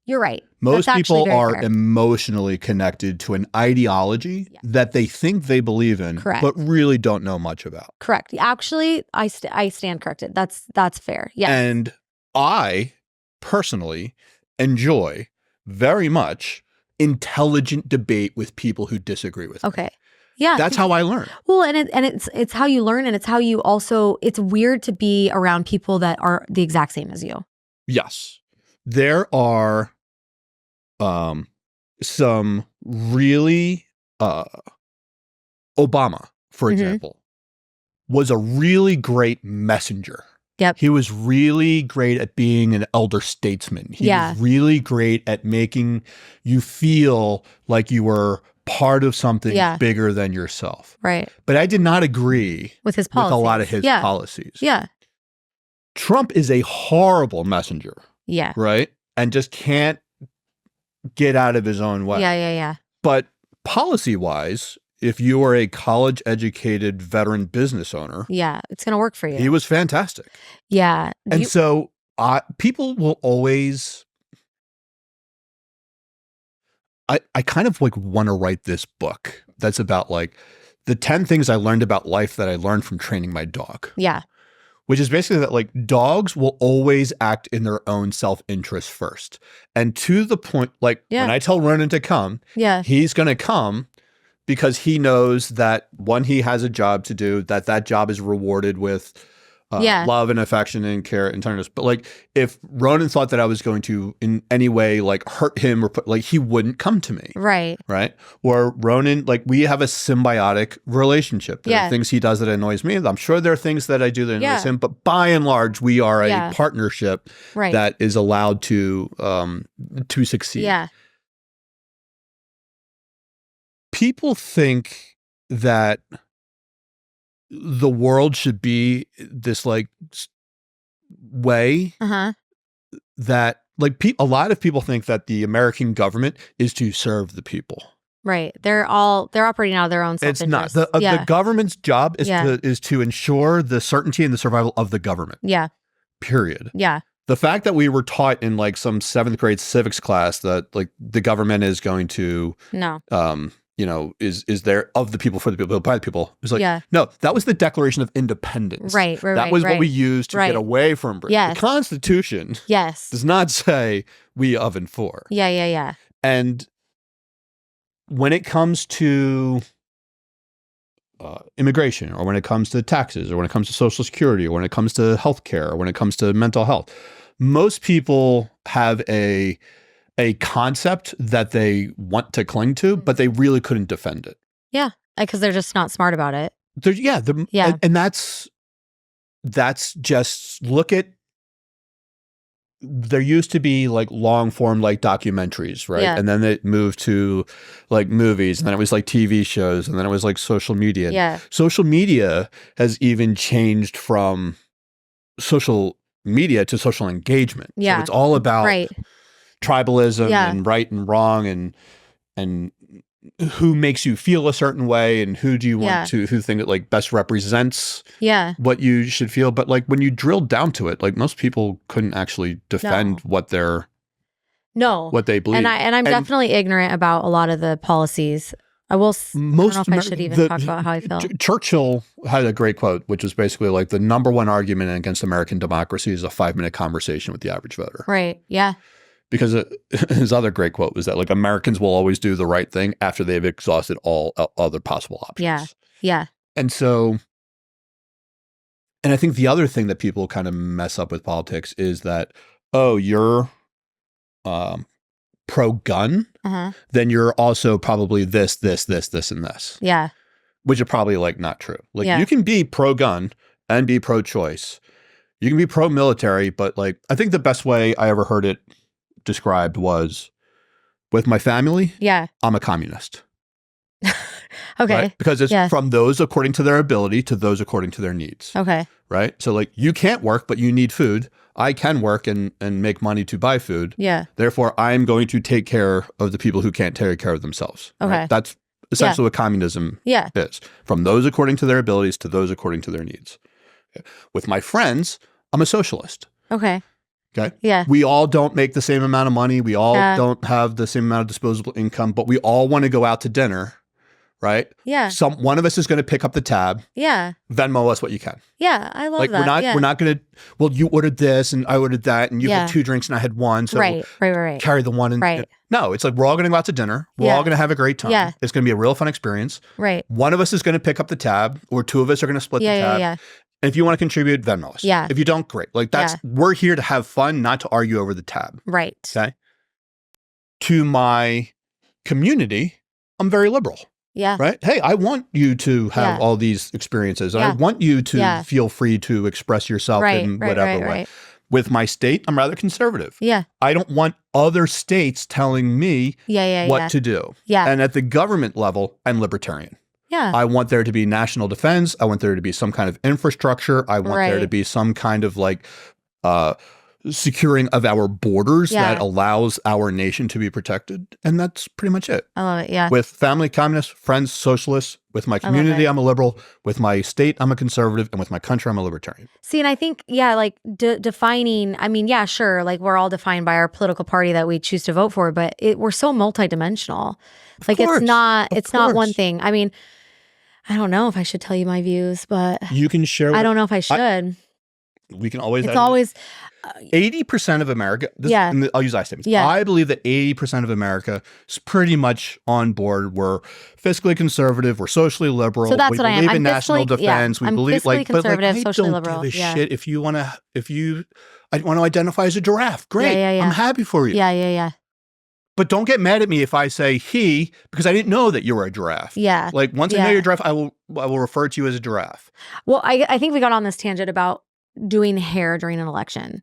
You're right. Most people are emotionally connected to an ideology that they think they believe in, but really don't know much about. Correct. Actually, I stand corrected. That's fair. Yes. And I personally enjoy very much intelligent debate with people who disagree with me. Okay. Yeah. That's how I learn. Well, and it's how you learn, and it's how you also, it's weird to be around people that are the exact same as you. Yes. There are some really Obama, for example, was a really great messenger. Yep. He was really great at being an elder statesman. He was really great at making you feel like you were part of something bigger than yourself. Right. But I did not agree with his policies. With a lot of his policies. Yeah. Trump is a horrible messenger. Yeah. Right? And just can't get out of his own way. Yeah. But policy-wise, if you are a college-educated veteran business owner, it's going to work for you. He was fantastic. Yeah. And so people will always, I kind of like want to write this book that's about like the 10 things I learned about life that I learned from training my dog. Yeah. Which is basically that like dogs will always act in their own self-interest first. And to the point, like when I tell Ronan to come, he's going to come because he knows that one, he has a job to do, that job is rewarded with love and affection and care and tenderness. But like if Ronan thought that I was going to in any way like hurt him or he wouldn't come to me. Right. Right. Or Ronan, like we have a symbiotic relationship. There are things he does that annoys me. I'm sure there are things that I do that annoys him, but by and large, we are a partnership that is allowed to succeed. Yeah. People think that the world should be this like way that like a lot of people think that the American government is to serve the people. Right. They're operating out of their own self-interest. It's not. The government's job is to ensure the certainty and the survival of the government. Yeah. Period. Yeah. The fact that we were taught in like some 7th grade civics class that like the government is going to is there of the people, for the people, by the people. It's like, no, that was the Declaration of Independence. Right. That was what we used to get away from Britain. Yes. The Constitution does not say we of and for. Yeah. And when it comes to immigration, or when it comes to taxes, or when it comes to Social Security, or when it comes to healthcare, or when it comes to mental health, most people have a concept that they want to cling to, but they really couldn't defend it. Yeah, because they're just not smart about it. And that's just look at. There used to be like long form like documentaries, right? Yeah. And then it moved to like movies, and then it was like TV shows, and then it was like social media. Yeah. Social media has even changed from social media to social engagement. Yeah. So it's all about tribalism and right and wrong and who makes you feel a certain way and who do you want to, who think it like best represents what you should feel. But like when you drill down to it, like most people couldn't actually defend what they believe. And I'm definitely ignorant about a lot of the policies. I don't know if I should even talk about how I feel. Churchill had a great quote, which was basically like the number one argument against American democracy is a 5-minute conversation with the average voter. Right. Yeah. Because his other great quote was that like Americans will always do the right thing after they've exhausted all other possible options. Yeah. Yeah. And I think the other thing that people kind of mess up with politics is that, oh, you're pro-gun, then you're also probably this, and this. Yeah. Which are probably like not true. Like you can be pro-gun and be pro-choice. You can be pro-military, but like I think the best way I ever heard it described was with my family, I'm a communist. Okay. Right? Because it's from those according to their ability to those according to their needs. Okay. Right? So like you can't work, but you need food. I can work and make money to buy food. Yeah. Therefore, I'm going to take care of the people who can't take care of themselves. Okay. Right? That's essentially what communism is. From those according to their abilities to those according to their needs. Okay. With my friends, I'm a socialist. Okay. Okay. Yeah. We all don't make the same amount of money. We all don't have the same amount of disposable income, but we all want to go out to dinner. Right? Yeah. One of us is going to pick up the tab. Yeah. Venmo us what you can. Yeah. I love that. We're not going to, well, you ordered this and I ordered that and you had 2 drinks and I had 1. So right. carry the 1. And, no, it's like we're all going to go out to dinner. We're all going to have a great time. Yeah. It's going to be a real fun experience. Right. One of us is going to pick up the tab or 2 of us are going to split the tab. Yeah. And if you want to contribute, Venmo us. Yeah. If you don't, great. Like we're here to have fun, not to argue over the tab. Right. Okay. To my community, I'm very liberal. Yeah. Right. Hey, I want you to have all these experiences. I want you to feel free to express yourself in whatever way. With my state, I'm rather conservative. Yeah. I don't want other states telling me what to do. Yeah. And at the government level, I'm libertarian. Yeah. I want there to be national defense. I want there to be some kind of infrastructure. I want there to be some kind of like securing of our borders that allows our nation to be protected. And that's pretty much it. I love it. Yeah. With family, communists, friends, socialists. With my community, I'm a liberal. With my state, I'm a conservative. And with my country, I'm a libertarian. See, and I think, like defining, I mean, yeah, sure. Like we're all defined by our political party that we choose to vote for, but we're so multidimensional. Like it's not one thing. I mean, I don't know if I should tell you my views, but you can share. I don't know if I should. We can always. It's always 80% of America. I'll use I statements. Yeah. I believe that 80% of America is pretty much on board. We're fiscally conservative. We're socially liberal. So that's what I am. We believe in national defense. I'm we believe fiscally conservative, I socially don't liberal. give a shit if you want to. I want to identify as a giraffe. Great. I'm happy for you. Yeah. But don't get mad at me if I say he, because I didn't know that you were a giraffe. Yeah. Like once I know you're a giraffe, I will refer to you as a giraffe. Well, I think we got on this tangent about doing hair during an election.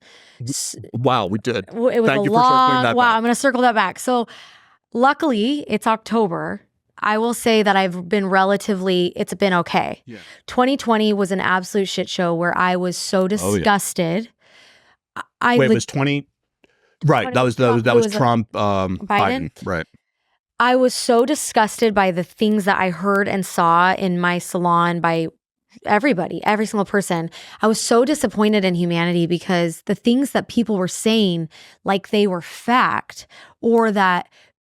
Wow, we did. It was Thank you for circling that back. I'm going to circle that back. So luckily, it's October. I will say that I've been it's been okay. Yeah. 2020 was an absolute shit show where I was so disgusted. It was 20. Right. That was Trump, Biden. Right. I was so disgusted by the things that I heard and saw in my salon by everybody, every single person. I was so disappointed in humanity because the things that people were saying, like they were fact, or that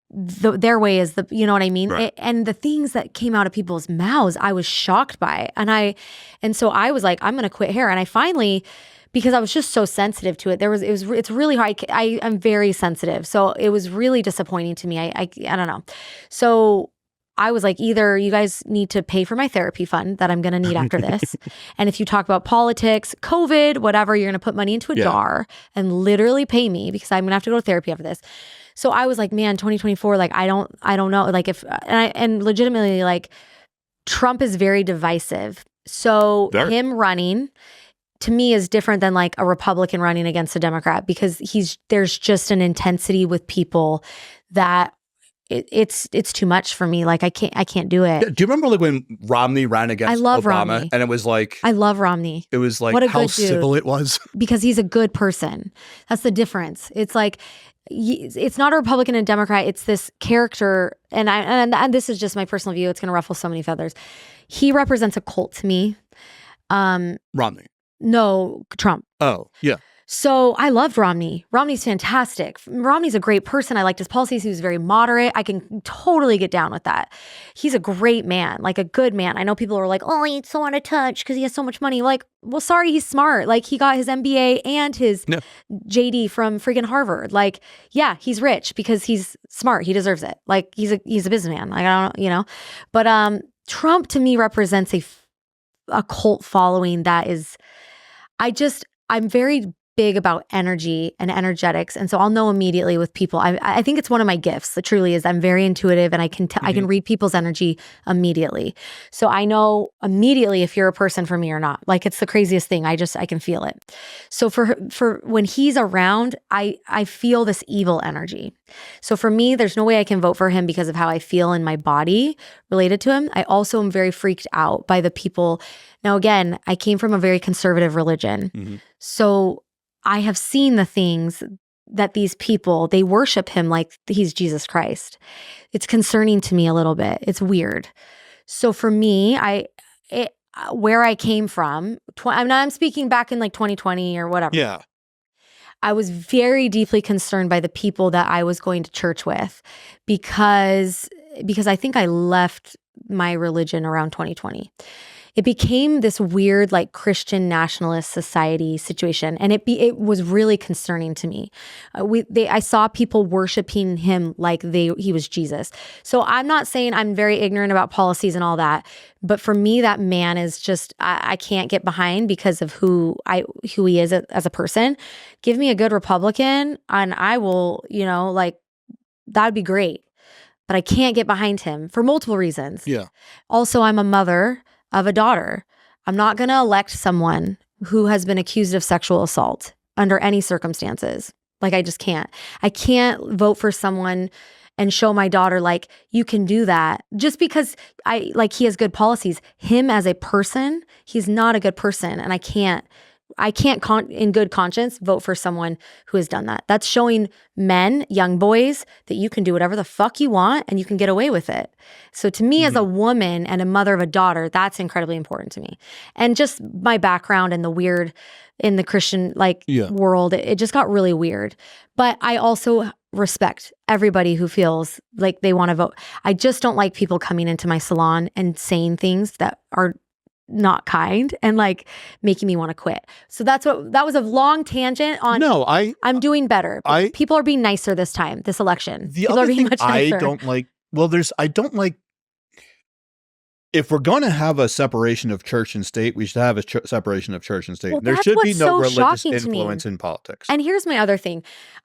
their way is you know what I mean? Right. And the things that came out of people's mouths, I was shocked by. And so I was like, I'm going to quit hair. And I finally, because I was just so sensitive to it, it's really hard. I'm very sensitive. So it was really disappointing to me. I don't know. So I was like, either you guys need to pay for my therapy fund that I'm going to need after this. And if you talk about politics, COVID, whatever, you're going to put money into a jar and literally pay me because I'm going to have to go to therapy after this. So I was like, man, 2024, like, I don't know. Like and legitimately, like, Trump is very divisive. So him running to me is different than like a Republican running against a Democrat because there's just an intensity with people that it's too much for me. Like I can't do it. Yeah, do you remember like when Romney ran against Obama? Romney. And it was like, I love Romney. It was like how civil it was. Because he's a good person. That's the difference. It's like it's not a Republican and Democrat. It's this character, and this is just my personal view. It's going to ruffle so many feathers. He represents a cult to me. Romney. No, Trump. Oh, yeah. So I loved Romney. Romney's fantastic. Romney's a great person. I liked his policies. He was very moderate. I can totally get down with that. He's a great man, like a good man. I know people are like, oh, he's so out of touch because he has so much money. Like, well, sorry, he's smart. Like, he got his MBA and his JD from friggin' Harvard. Like, yeah, he's rich because he's smart. He deserves it. Like, he's a businessman. Like, I don't know, you know. But Trump to me represents a cult following that is, I'm very big about energy and energetics. And so I'll know immediately with people. I think it's one of my gifts. It truly is. I'm very intuitive and I can read people's energy immediately. So I know immediately if you're a person for me or not. Like, it's the craziest thing. I can feel it. So for when he's around, I feel this evil energy. So for me, there's no way I can vote for him because of how I feel in my body related to him. I also am very freaked out by the people. Now, again, I came from a very conservative religion. So I have seen the things that these people, they worship him like he's Jesus Christ. It's concerning to me a little bit. It's weird. So for me, where I came from, I'm speaking back in like 2020 or whatever. Yeah. I was very deeply concerned by the people that I was going to church with because I think I left my religion around 2020. It became this weird like Christian nationalist society situation, and it was really concerning to me. I saw people worshiping him like he was Jesus. So I'm not saying I'm very ignorant about policies and all that, but for me, that man is just I can't get behind because of who he is as a person. Give me a good Republican, and I will, like, that'd be great. But I can't get behind him for multiple reasons. Yeah. Also, I'm a mother of a daughter. I'm not going to elect someone who has been accused of sexual assault under any circumstances. Like, I just can't. I can't vote for someone and show my daughter, like, you can do that just because he has good policies. Him as a person, he's not a good person. And I can't in good conscience vote for someone who has done that. That's showing men, young boys, that you can do whatever the fuck you want and you can get away with it. So to me, as a woman and a mother of a daughter, that's incredibly important to me. And just my background and the weird in the Christian world, it just got really weird. But I also respect everybody who feels like they want to vote. I just don't like people coming into my salon and saying things that are not kind and like making me want to quit. So that was a long tangent on. No, I'm doing better. People are being nicer this time, this election. People are being much nicer. I don't like. If we're going to have a separation of church and state, we should have a separation of church and state. There should be no religious influence in politics. And here's my other thing.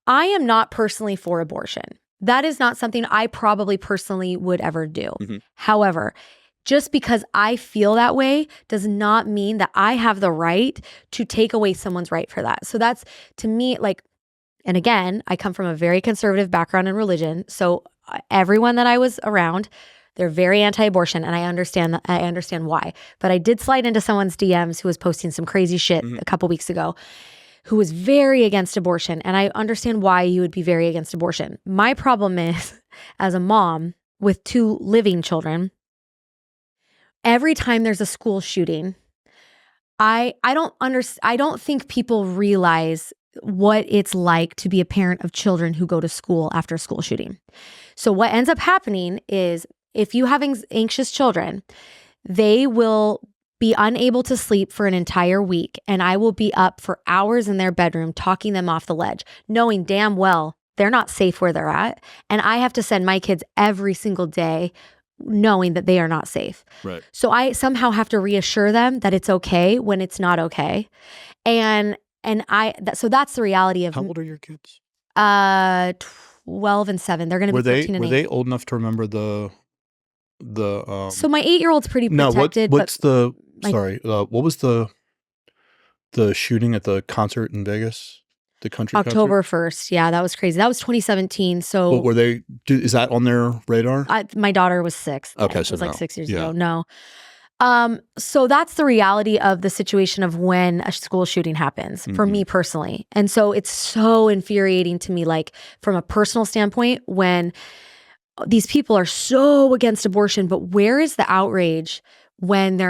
I am not personally for abortion. That is not something I probably personally would ever do. However, just because I feel that way does not mean that I have the right to take away someone's right for that. So that's, to me, like, and again, I come from a very conservative background in religion. So everyone that I was around, they're very anti-abortion, and I understand why. But I did slide into someone's DMs who was posting some crazy shit a couple weeks ago, who was very against abortion. And I understand why you would be very against abortion. My problem is, as a mom with 2 living children, every time there's a school shooting, I don't think people realize what it's like to be a parent of children who go to school after a school shooting. So what ends up happening is, if you have anxious children, they will be unable to sleep for an entire week, and I will be up for hours in their bedroom talking them off the ledge, knowing damn well they're not safe where they're at, and I have to send my kids every single day knowing that they are not safe. Right. So I somehow have to reassure them that it's okay when it's not okay. So that's the reality of. How old are your kids? 12 and 7. They're going to be 13 and 8. Were they old enough to remember the So my 8-year-old's pretty protected. What was the shooting at the concert in Vegas? The country October 1st. Yeah, that was crazy. That was 2017. So is that on their radar? My daughter was 6. Okay, it was like 6 years ago. No. So that's the reality of the situation of when a school shooting happens for me personally. And so it's so infuriating to me, like from a personal standpoint, when these people are so against abortion, but where is the outrage when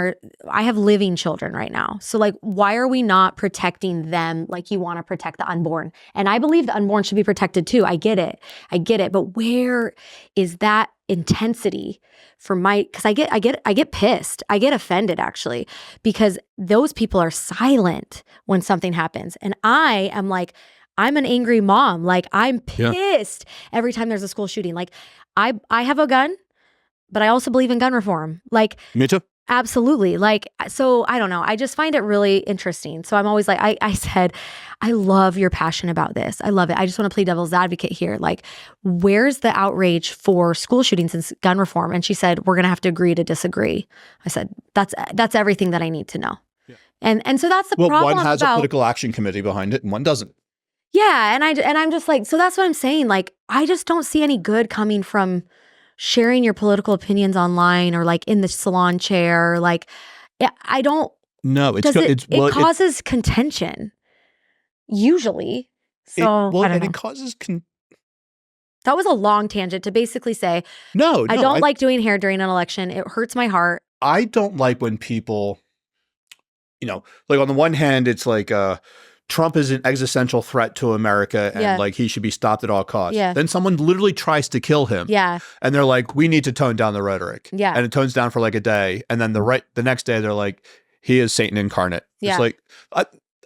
I have living children right now. So like, why are we not protecting them like you want to protect the unborn? And I believe the unborn should be protected too. I get it. But where is that intensity for because I get pissed. I get offended actually, because those people are silent when something happens. And I am like, I'm an angry mom. Like I'm pissed every time there's a school shooting. Like I have a gun, but I also believe in gun reform. Like me too. Absolutely. Like, so I don't know. I just find it really interesting. So I'm always like, I said, I love your passion about this. I love it. I just want to play devil's advocate here. Like, where's the outrage for school shootings and gun reform? And she said, we're going to have to agree to disagree. I said, that's everything that I need to know. Yeah. And so that's the problem. Well, one has a political action committee behind it and one doesn't. Yeah. And I'm just like, so that's what I'm saying. Like, I just don't see any good coming from sharing your political opinions online or like in the salon chair. Like, I don't. No, it causes contention usually. So I don't know. It causes. That was a long tangent to basically say, no, I don't like doing hair during an election. It hurts my heart. I don't like when people, like on the one hand, it's like, Trump is an existential threat to America and like he should be stopped at all costs. Yeah. Then someone literally tries to kill him. Yeah. And they're like, we need to tone down the rhetoric. Yeah. And it tones down for like a day. And then the next day they're like, he is Satan incarnate. Yeah. It's like,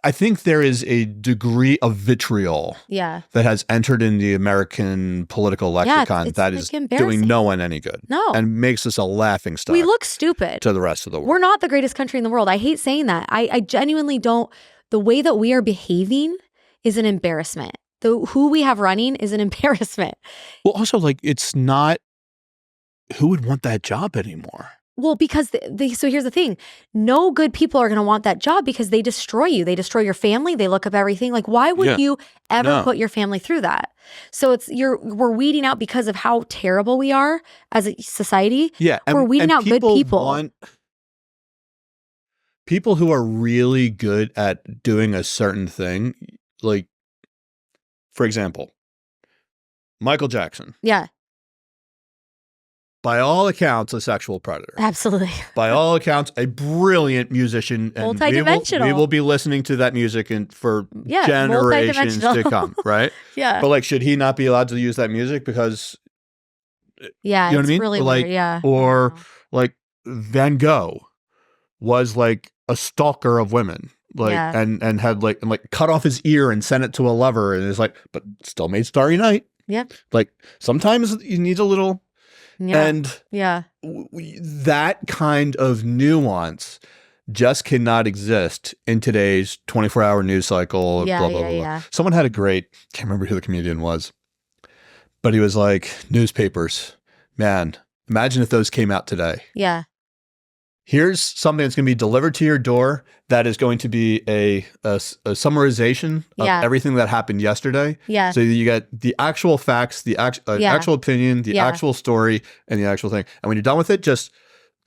I think there is a degree of vitriol that has entered in the American political lexicon that is doing no one any good. No. And makes us a laughing stock. We look stupid to the rest of the world. We're not the greatest country in the world. I hate saying that. I genuinely don't. The way that we are behaving is an embarrassment. Who we have running is an embarrassment. Well, also, like, it's not who would want that job anymore. Well, because so here's the thing. No good people are going to want that job because they destroy you. They destroy your family. They look up everything. Like, why would you ever put your family through that? So we're weeding out because of how terrible we are as a society. Yeah. We're weeding out good people. People who are really good at doing a certain thing, like, for example, Michael Jackson. Yeah. By all accounts, a sexual predator. Absolutely. By all accounts, a brilliant musician. And multidimensional. We will be listening to that music for generations to come, right? Yeah. But like, should he not be allowed to use that music because... Yeah, you know what I mean? Really like, weird, yeah. Or like Van Gogh was like a stalker of women, like, and had like cut off his ear and sent it to a lover, and is like, but still made Starry Night. Yeah. Like sometimes you need a little, and that kind of nuance just cannot exist in today's 24-hour news cycle. Yeah, blah, blah, blah, blah. Someone had can't remember who the comedian was, but he was like, newspapers, man, imagine if those came out today. Yeah. Here's something that's going to be delivered to your door that is going to be a summarization of everything that happened yesterday. Yeah. So you get the actual facts, the actual opinion, the actual story, and the actual thing. And when you're done with it, just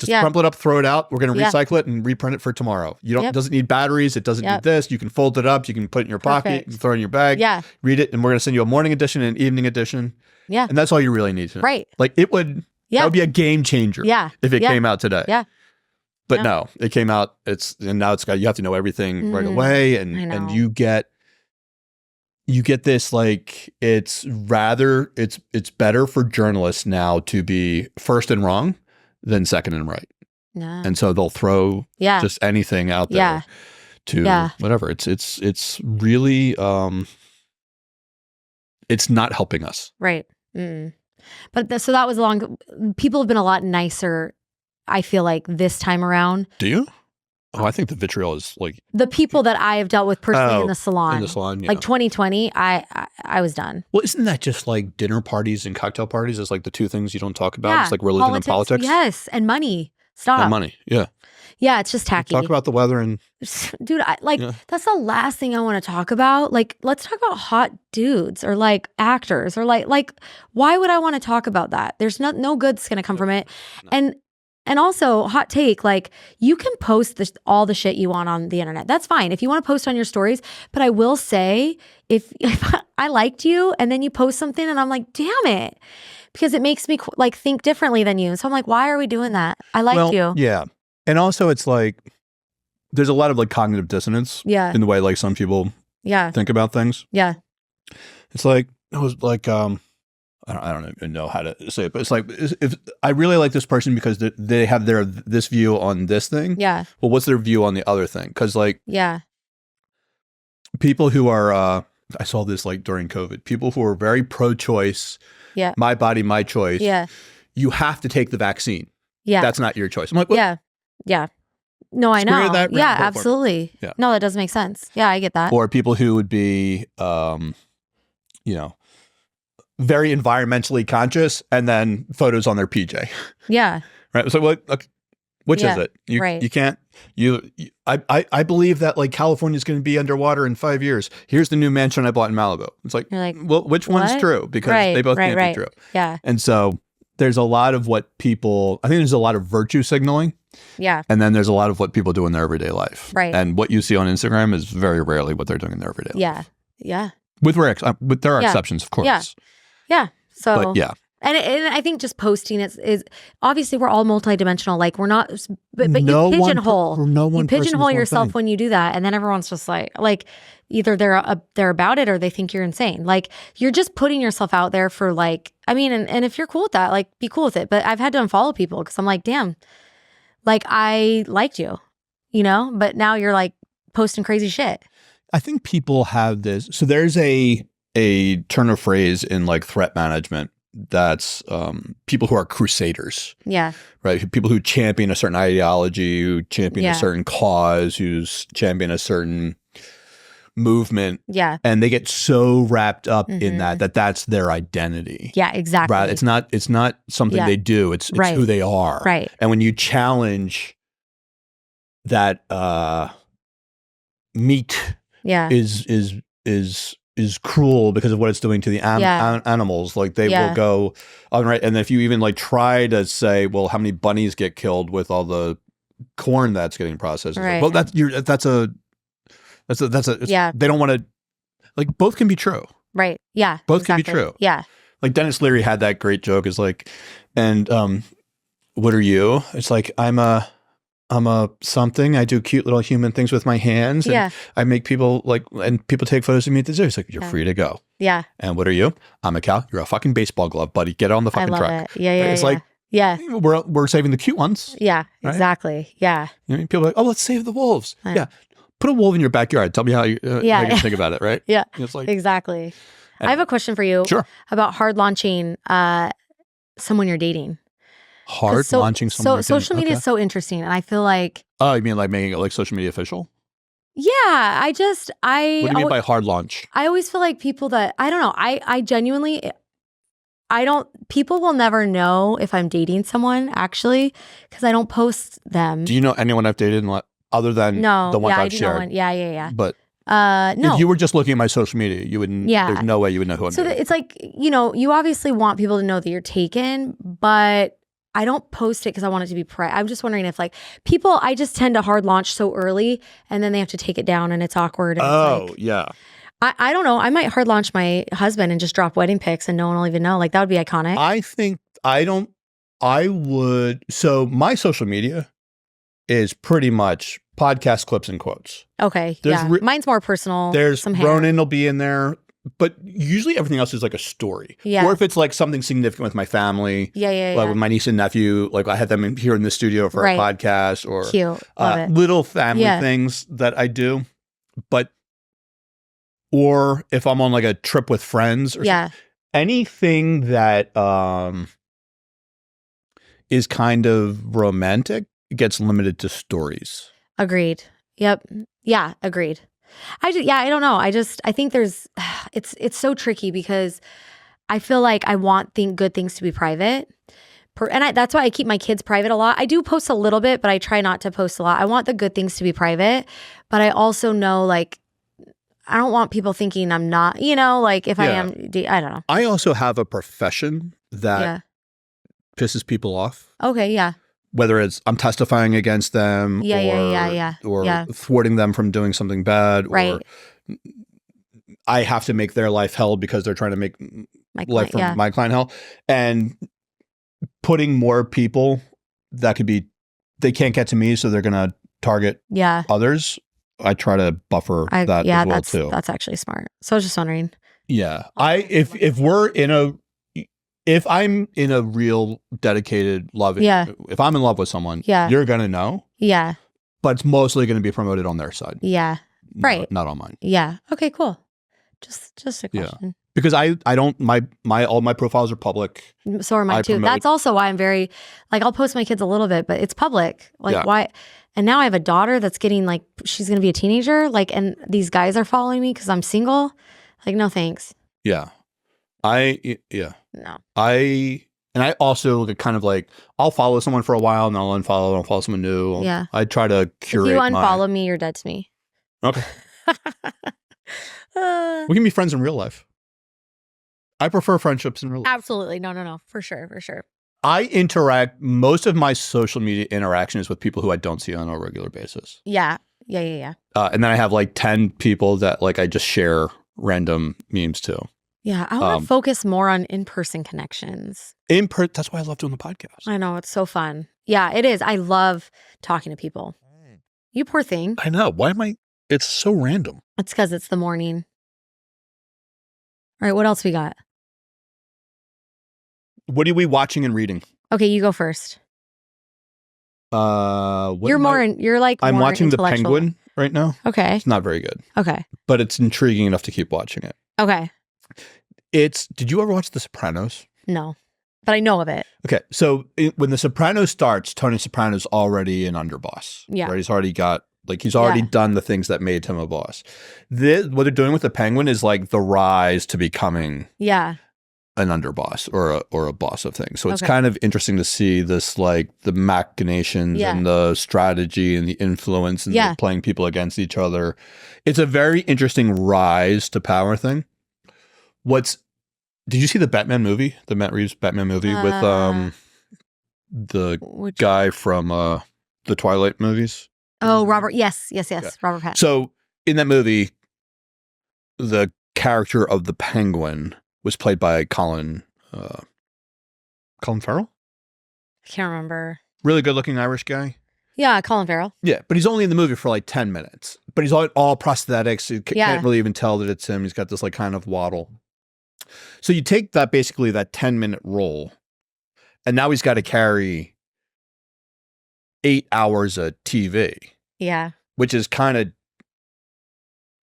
crumple it up, throw it out. We're going to recycle it and reprint it for tomorrow. It doesn't need batteries. It doesn't need this. You can fold it up. You can put it in your pocket. You can throw it in your bag. Yeah. Read it. And we're going to send you a morning edition and an evening edition. Yeah. And that's all you really need to know. Right. Like that would be a game changer if it came out today. Yeah. But no, it came out. You have to know everything right away, and you get this like it's better for journalists now to be first and wrong than second and right. Yeah. And so they'll throw just anything out there to whatever. It's really it's not helping us. Right. But so that was long. People have been a lot nicer, I feel like, this time around. Do you? Oh, I think the vitriol is like... The people that I have dealt with personally in the salon. In the salon, yeah. Like 2020, I was done. Well, isn't that just like dinner parties and cocktail parties? It's like the two things you don't talk about. It's like religion and politics. Yes, and money. Stop. And money, yeah. Yeah, it's just tacky. Talk about the weather and... Dude, that's the last thing I want to talk about. Like, let's talk about hot dudes or like actors or like why would I want to talk about that? There's no good's going to come from it. No. And also, hot take, like you can post all the shit you want on the internet. That's fine if you want to post on your stories. But I will say, if I liked you and then you post something and I'm like, damn it, because it makes me like think differently than you. So I'm like, why are we doing that? I liked you. Yeah. And also it's like, there's a lot of like cognitive dissonance in the way like some people think about things. Yeah. It's like, it was like, I don't even know how to say it, but it's like, if I really like this person because they have this view on this thing. Yeah. Well, what's their view on the other thing? Because like, people who are, I saw this like during COVID, people who are very pro-choice, my body, my choice. Yeah. You have to take the vaccine. Yeah. That's not your choice. I'm like, what? Yeah. Yeah. No, I know. Yeah, absolutely. Yeah. No, that does make sense. Yeah, I get that. Or people who would be, very environmentally conscious, and then photos on their PJ. Yeah. Right. So which is it? You can't. I believe that like California is going to be underwater in 5 years. Here's the new mansion I bought in Malibu. It's like, well, which one's true? Because they both can't be true. Yeah. And so there's a lot of what people. I think there's a lot of virtue signaling. Yeah. And then there's a lot of what people do in their everyday life. Right. And what you see on Instagram is very rarely what they're doing in their everyday life. Yeah. Yeah. With there are exceptions, of course. Yeah. Yeah. So, but yeah. And I think just posting is obviously we're all multidimensional. Like we're not, but no you pigeonhole. You pigeonhole yourself when you do that, and then everyone's just like either they're about it or they think you're insane. Like you're just putting yourself out there for like, I mean, and if you're cool with that, like be cool with it. But I've had to unfollow people because I'm like, damn, like I liked you, but now you're like posting crazy shit. I think people have this. So there's a turn of phrase in like threat management that's people who are crusaders. Yeah. Right. People who champion a certain ideology, who champion a certain cause, who's champion a certain movement. Yeah. And they get so wrapped up in that's their identity. Yeah, exactly. Right. It's not something they do. It's who they are. Right. And when you challenge that meat is cruel because of what it's doing to the animals. Like they will go on, right. And if you even like try to say, well, how many bunnies get killed with all the corn that's getting processed? Right. Like, well, they don't want to, like, both can be true. Right. Yeah. Both can be true. Yeah. Like Dennis Leary had that great joke is like, and what are you? It's like, I'm a something. I do cute little human things with my hands. And I make people and people take photos of me at the zoo. It's like, you're free to go. Yeah. And what are you? I'm a cow. You're a fucking baseball glove, buddy. Get on the fucking truck. It. Yeah. It's like, we're saving the cute ones. Yeah, right? Exactly. Yeah. People are like, oh, let's save the wolves. Yeah. Put a wolf in your backyard. Tell me how you think about it. Right. Yeah. It's like, exactly. Anyway. I have a question for you. Sure. About hard launching someone you're dating. Launching someone. So social media is so interesting, and I feel like. Oh, you mean like making it like social media official? Yeah, I What do you mean by hard launch? I always feel like people that I don't know. I genuinely, people will never know if I'm dating someone actually because I don't post them. Do you know anyone I've dated other than the ones I've shared? Yeah. But. No. If you were just looking at my social media, you wouldn't. Yeah. There's no way you would know who I'm dating. So it's like you obviously want people to know that you're taken, but. I don't post it because I want it to be I'm just wondering if like people, I just tend to hard launch so early and then they have to take it down and it's awkward. And yeah. I don't know. I might hard launch my husband and just drop wedding pics and no one will even know. Like that would be iconic. I would. So my social media is pretty much podcast clips and quotes. Okay. Mine's more personal. There's Ronan will be in there. But usually everything else is like a story. Yeah. Or if it's like something significant with my family. Like with my niece and nephew, like I had them here in the studio for a podcast or cute. Little family things that I do. But, or if I'm on like a trip with friends or anything that is kind of romantic gets limited to stories. Agreed. Yep. Yeah, agreed. I don't know. I think there's, it's so tricky because I feel like I want good things to be private. And that's why I keep my kids private a lot. I do post a little bit, but I try not to post a lot. I want the good things to be private, but I also know like, I don't want people thinking I'm not, like if I am, I don't know. I also have a profession that pisses people off. Okay. Yeah. whether it's I'm testifying against them or thwarting them from doing something bad, or I have to make their life hell because they're trying to make life from my client hell. And putting more people that could be, they can't get to me, so they're going to target others. I try to buffer that as well too. That's actually smart. So I was just wondering. Yeah. If I'm in a real dedicated love, if I'm in love with someone, you're going to know. Yeah. But it's mostly going to be promoted on their side. Yeah. Right. Not on mine. Yeah. Okay, cool. Just a question. Yeah. Because I don't, all my profiles are public. So are mine too. That's also why I'm very, like, I'll post my kids a little bit, but it's public. Like why? And now I have a daughter that's getting, like, she's going to be a teenager. Like, and these guys are following me because I'm single. Like, no thanks. Yeah. No. I also kind of like, I'll follow someone for a while and I'll unfollow and I'll follow someone new. Yeah. I try to curate. If you unfollow me, you're dead to me. Okay. We can be friends in real life. I prefer friendships in real life. Absolutely. No. For sure. Most of my social media interaction is with people who I don't see on a regular basis. Yeah. And then I have like 10 people that like I just share random memes to. Yeah, I want to focus more on in-person connections. That's why I love doing the podcast. I know, it's so fun. Yeah, it is. I love talking to people. You poor thing. I know. It's so random. It's because it's the morning. All right, what else we got? What are we watching and reading? Okay, you go first. You're like I'm watching The Penguin right now. Okay. It's not very good. Okay. But it's intriguing enough to keep watching it. Okay. Did you ever watch The Sopranos? No, but I know of it. Okay, so when The Sopranos starts, Tony Soprano's already an underboss. Yeah. Right? He's already done the things that made him a boss. What they're doing with The Penguin is like the rise to becoming an underboss or a boss of things. So it's kind of interesting to see this, like the machinations and the strategy and the influence and the playing people against each other. It's a very interesting rise to power thing. Did you see the Batman movie? The Matt Reeves Batman movie with the guy from the Twilight movies? Oh, Robert. Yes. Yeah. Robert Pattinson. So in that movie, the character of the Penguin was played by Colin Farrell? I can't remember. Really good looking Irish guy. Yeah, Colin Farrell. Yeah, but he's only in the movie for like 10 minutes. But he's all prosthetics. You can't really even tell that it's him. He's got this like kind of waddle. So you take that 10-minute role, and now he's got to carry 8 hours of TV. Yeah. Which is kind of,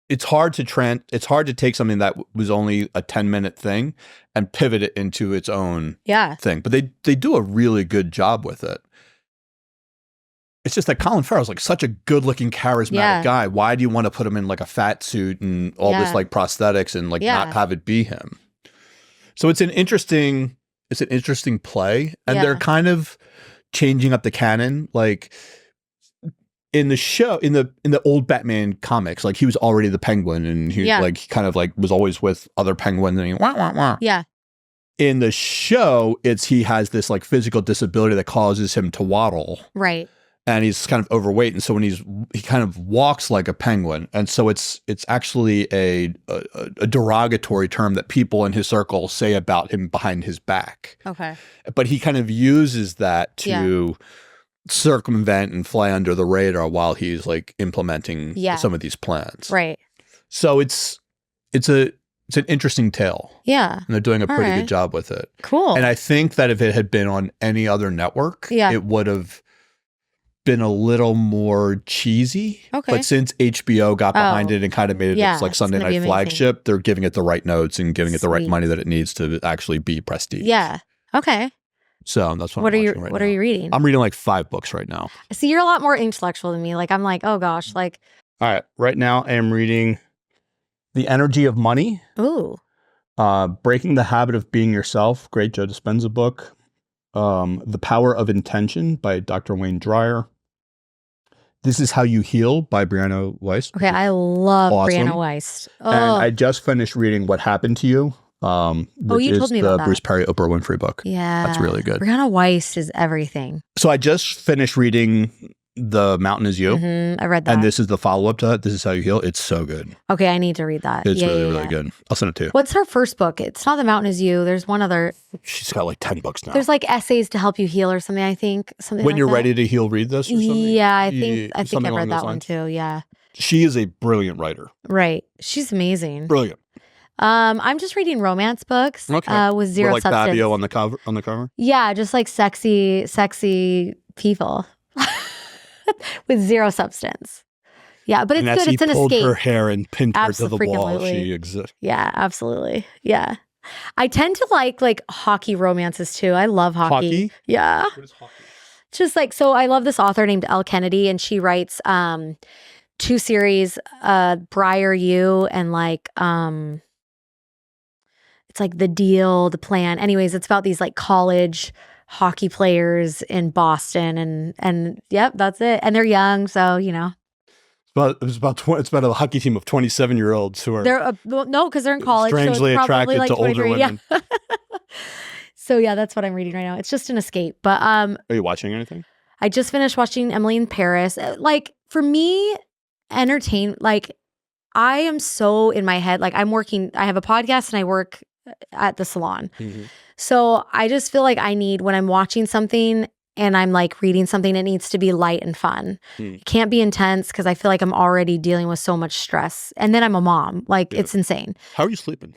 it's hard to take something that was only a 10-minute thing and pivot it into its own thing. But they do a really good job with it. It's just that Colin Farrell's like such a good-looking, charismatic guy. Why do you want to put him in like a fat suit and all this like prosthetics and like not have it be him? So it's an interesting play, and they're kind of changing up the canon. Like in the show, in the old Batman comics, like he was already the Penguin, and he kind of like was always with other penguins, and he wah wah wah. Yeah. In the show, he has this like physical disability that causes him to waddle. Right. And he's kind of overweight, and so when he kind of walks like a penguin, and so it's actually a derogatory term that people in his circle say about him behind his back. Okay, but he kind of uses that to circumvent and fly under the radar while he's like implementing some of these plans. Right. So it's an interesting tale. Yeah, and they're doing a pretty good job with it. Cool. And I think that if it had been on any other network, it would have been a little more cheesy. Okay. But since HBO got behind it and kind of made it its like Sunday night flagship, they're giving it the right notes and giving it the right money that it needs to actually be prestige. Yeah. Okay. So that's what I'm watching right now. What are you reading? I'm reading like 5 books right now. See, you're a lot more intellectual than me. Like I'm like, oh gosh, like. All right. Right now I am reading The Energy of Money. Ooh. Breaking the Habit of Being Yourself. Great Joe Dispenza book. The Power of Intention by Dr. Wayne Dyer. This Is How You Heal by Brianna Weiss. Okay, I love Brianna Weiss. Oh. And I just finished reading What Happened to You You told me about that. Bruce Perry, Oprah Winfrey book. Yeah. That's really good. Brianna Weiss is everything. So I just finished reading The Mountain Is You. I read that. And this is the follow-up to it. This Is How You Heal. It's so good. Okay, I need to read that. It's really good. I'll send it to you. What's her first book? It's not The Mountain Is You. There's one other. She's got like 10 books now. There's like essays to help you heal or something, I think. Something When like you're that. ready to heal, read this or something? Yeah, I think I've read that one too. Yeah. She is a brilliant writer. Right. She's amazing. Brilliant. I'm just reading romance books with zero like substance. Fabio on the cover? Yeah, just like sexy people with zero substance. Yeah, but it's good. It's an escape. Pulled her hair and pinned her to the wall. She exists. Yeah, absolutely. Yeah. I tend to like hockey romances too. I love hockey. Hockey? Yeah. What is hockey? Just like, so I love this author named Elle Kennedy, and she writes 2 series, Briar U and like it's like The Deal, The Plan. Anyways, it's about these like college hockey players in Boston, and yep, that's it. And they're young, so you know. It's about a hockey team of 27-year-olds who are no, because they're in college, strangely so attracted like to older women. Yeah. So yeah, that's what I'm reading right now. It's just an escape. But are you watching anything? I just finished watching Emily in Paris. Like for me, like I am so in my head. Like I have a podcast and I work at the salon. Mm-hmm. So I just feel like I need, when I'm watching something and I'm like reading something, it needs to be light and fun. It can't be intense because I feel like I'm already dealing with so much stress. And then I'm a mom. Like it's insane. How are you sleeping?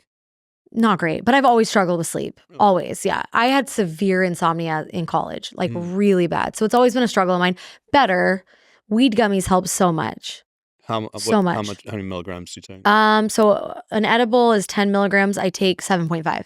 Not great, but I've always struggled with sleep. Always, yeah. I had severe insomnia in college, like really bad. So it's always been a struggle of mine. Better, weed gummies help so much. How much? How many milligrams do you take? So an edible is 10 milligrams. I take 7.5.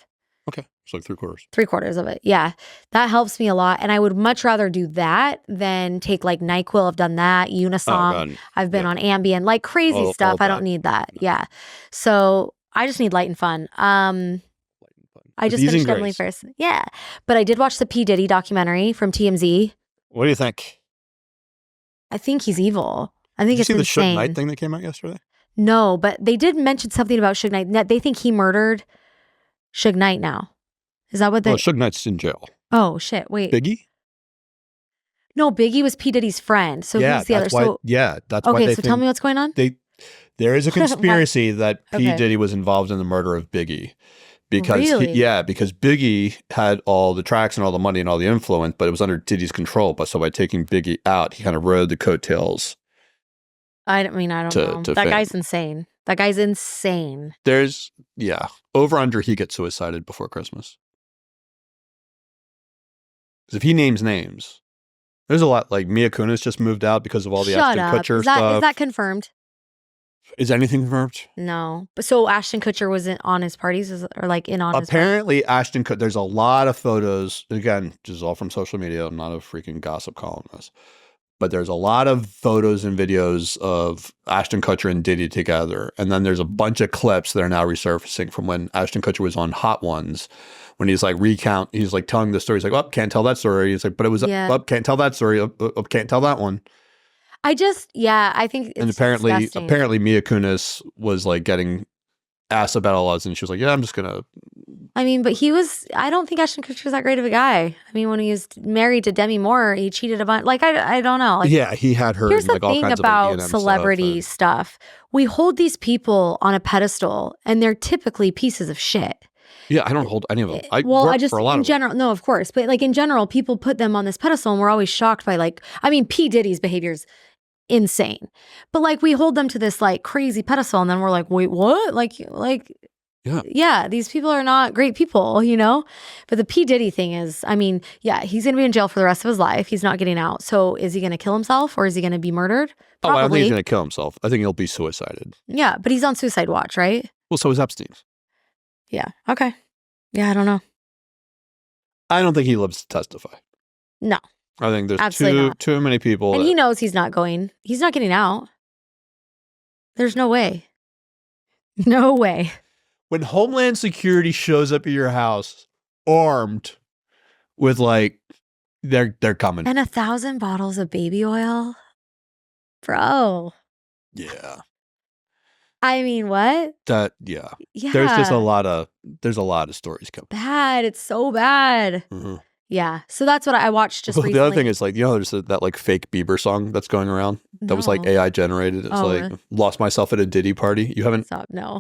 Okay, so like 3/4. 3/4 of it, yeah. That helps me a lot, and I would much rather do that than take like NyQuil. I've done that. Unisom. I've been on Ambien, like crazy stuff. I don't need that. No. Yeah. So I just need light and fun. I just finished Emily first. Yeah. But I did watch the P. Diddy documentary from TMZ. What do you think? I think he's evil. I think it's insane. Did you see the Suge Knight thing that came out yesterday? No, but they did mention something about Suge Knight. They think he murdered Suge Knight now. Is that what they... Well, Suge Knight's in jail. Oh, shit. Wait. Biggie? No, Biggie was P. Diddy's friend. So who's the other? That's why okay, so tell me what's going on. There is a conspiracy that P. Diddy was involved in the murder of Biggie. Because because Biggie had all the tracks and all the money and all the influence, but it was under Diddy's control. But so by taking Biggie out, he kind of rode the coattails. I don't know. That guy's insane. That guy's insane. There's over under he gets suicided before Christmas. Because if he names names, there's a lot, like Mia Kunis just moved out because of all the Ashton Kutcher stuff. Is that confirmed? Is anything confirmed? No. So Ashton Kutcher wasn't on his parties or like in on his Apparently Ashton Kutcher, there's a lot of photos, again, just all from social media. I'm not a freaking gossip columnist. But there's a lot of photos and videos of Ashton Kutcher and Diddy together. And then there's a bunch of clips that are now resurfacing from when Ashton Kutcher was on Hot Ones, when he's like he's like telling the story. He's like, oh, can't tell that story. He's like, but it was, can't tell that story. Can't tell that one. I think it's and apparently disgusting. Mia Kunis was like getting asked about all this, and she was like, yeah, I'm just gonna. I mean, but I don't think Ashton Kutcher was that great of a guy. I mean, when he was married to Demi Moore, he cheated a bunch. Like, I don't know. Like, yeah, he had her. Here's the thing about celebrity stuff. We hold these people on a pedestal, and they're typically pieces of shit. Yeah, I don't hold any of them. In general, no, of course. But like in general, people put them on this pedestal and we're always shocked by P. Diddy's behavior's insane. But like we hold them to this like crazy pedestal and then we're like, wait, what? Yeah, these people are not great people, you know? But the P. Diddy thing is, he's going to be in jail for the rest of his life. He's not getting out. So is he going to kill himself or is he going to be murdered? Probably. I don't think he's going to kill himself. I think he'll be suicided. Yeah, but he's on suicide watch, right? Well, so is Epstein. Yeah. Okay. Yeah, I don't know. I don't think he lives to testify. No. I think there's too many people. And he knows he's not getting out. There's no way. No way. When Homeland Security shows up at your house armed with they're coming. And 1,000 bottles of baby oil. Bro. Yeah. I mean, what? Yeah. Yeah. There's just a lot of stories coming. Bad. It's so bad. Mm-hmm. Yeah. So that's what I watched just recently. The other thing is like, there's that like fake Bieber song that's going around that was like AI generated. It's like Lost Myself at a Diddy Party. You haven't? Stop. No.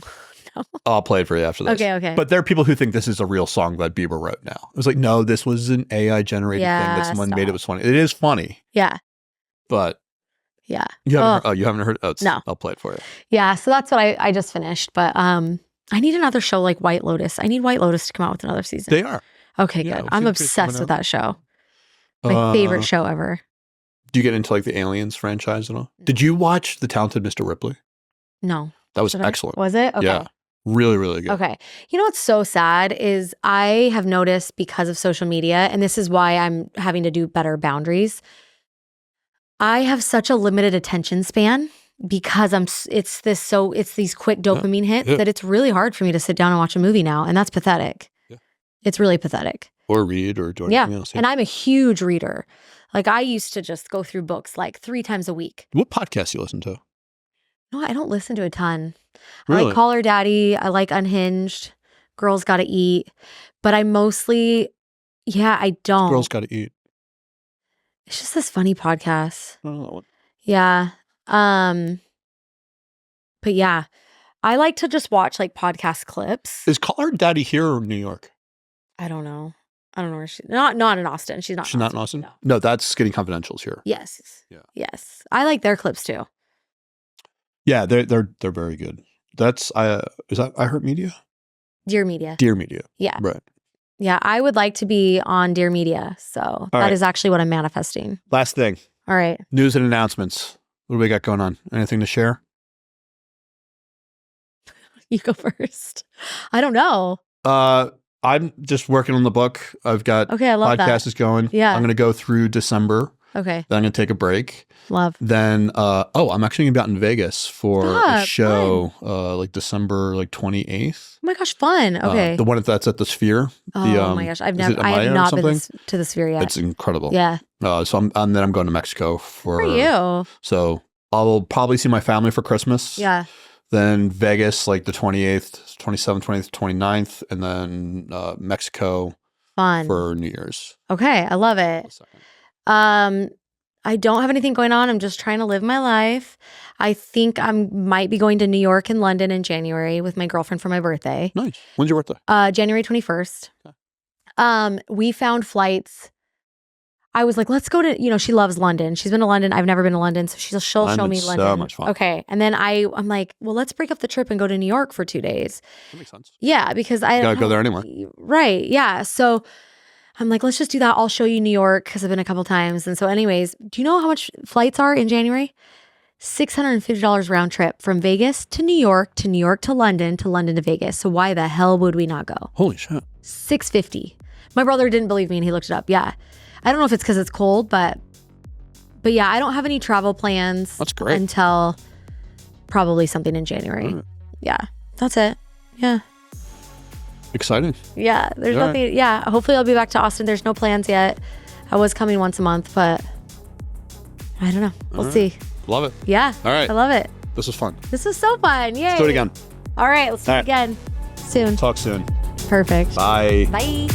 I'll play it for you after this. Okay. But there are people who think this is a real song that Bieber wrote now. It was like, no, this was an AI generated thing that someone made. It was funny. It is funny. Yeah. But yeah. You haven't heard? Oh, no. I'll play it for you. Yeah. So that's what I just finished. But I need another show like White Lotus. I need White Lotus to come out with another season. They are. Okay, good. I'm obsessed with that show. My favorite show ever. Do you get into like the Aliens franchise at all? Did you watch The Talented Mr. Ripley? No. That was excellent. Was it? Okay. Yeah. Really, really good. Okay. You know what's so sad is I have noticed because of social media, and this is why I'm having to do better boundaries. I have such a limited attention span because it's these quick dopamine hits that it's really hard for me to sit down and watch a movie now. And that's pathetic. Yeah. It's really pathetic. Or read or do anything else. Yeah. And I'm a huge reader. Like I used to just go through books like 3 times a week. What podcasts do you listen to? No, I don't listen to a ton. Really? I like Call Her Daddy. I like Unhinged. Girls Gotta Eat. But I mostly, I don't. Girls Gotta Eat. It's just this funny podcast. I don't know. Yeah. But yeah, I like to just watch like podcast clips. Is Call Her Daddy here or New York? I don't know. I don't know where she's not in Austin. She's not in Austin? No, that's Skinny Confidential's here. Yes. Yeah. Yes. I like their clips too. Yeah, they're very good. That's is that iHeartMedia? Dear Media. Dear Media. Yeah. Right. Yeah, I would like to be on Dear Media. So that is actually what I'm manifesting. Last thing. All right. News and announcements. What do we got going on? Anything to share? You go first. I don't know. I'm just working on the book. I've got I love podcast that. Is going. Yeah. I'm going to go through December. Okay. Then I'm going to take a break. Love. Then, I'm actually going to be out in Vegas for a show, like December 28th. Oh my gosh, fun. Okay. The one that's at the Sphere. Oh my gosh, I have not been to the Sphere yet. It's incredible. Yeah. So then I'm going to Mexico for you. So I'll probably see my family for Christmas. Yeah. Then Vegas, like the 28th, 27th, 28th, 29th, and then Mexico for New Year's. Okay, I love it. I don't have anything going on. I'm just trying to live my life. I think I might be going to New York and London in January with my girlfriend for my birthday. Nice. When's your birthday? January 21st. Okay. We found flights. I was like, let's go to, she loves London. She's been to London. I've never been to London. So she'll show me London. So much fun. Okay. And then I'm like, well, let's break up the trip and go to New York for 2 days. That makes sense. Yeah, because I gotta go there anyway. Right. Yeah. So I'm like, let's just do that. I'll show you New York because I've been a couple times. And so anyways, do you know how much flights are in January? $650 round trip from Vegas to New York to London to Vegas. So why the hell would we not go? Holy shit. $650. My brother didn't believe me and he looked it up. Yeah. I don't know if it's because it's cold, but yeah, I don't have any travel plans. That's great. Until probably something in January. Right. Yeah. That's it. Yeah. Exciting. Yeah. There's nothing. Right. Yeah. Hopefully I'll be back to Austin. There's no plans yet. I was coming once a month, but I don't know. We'll see. Love it. Yeah. All right. I love it. This was fun. This was so fun. Yay. Let's do it again. All right. Let's do it again soon. Talk soon. Perfect. Bye. Bye.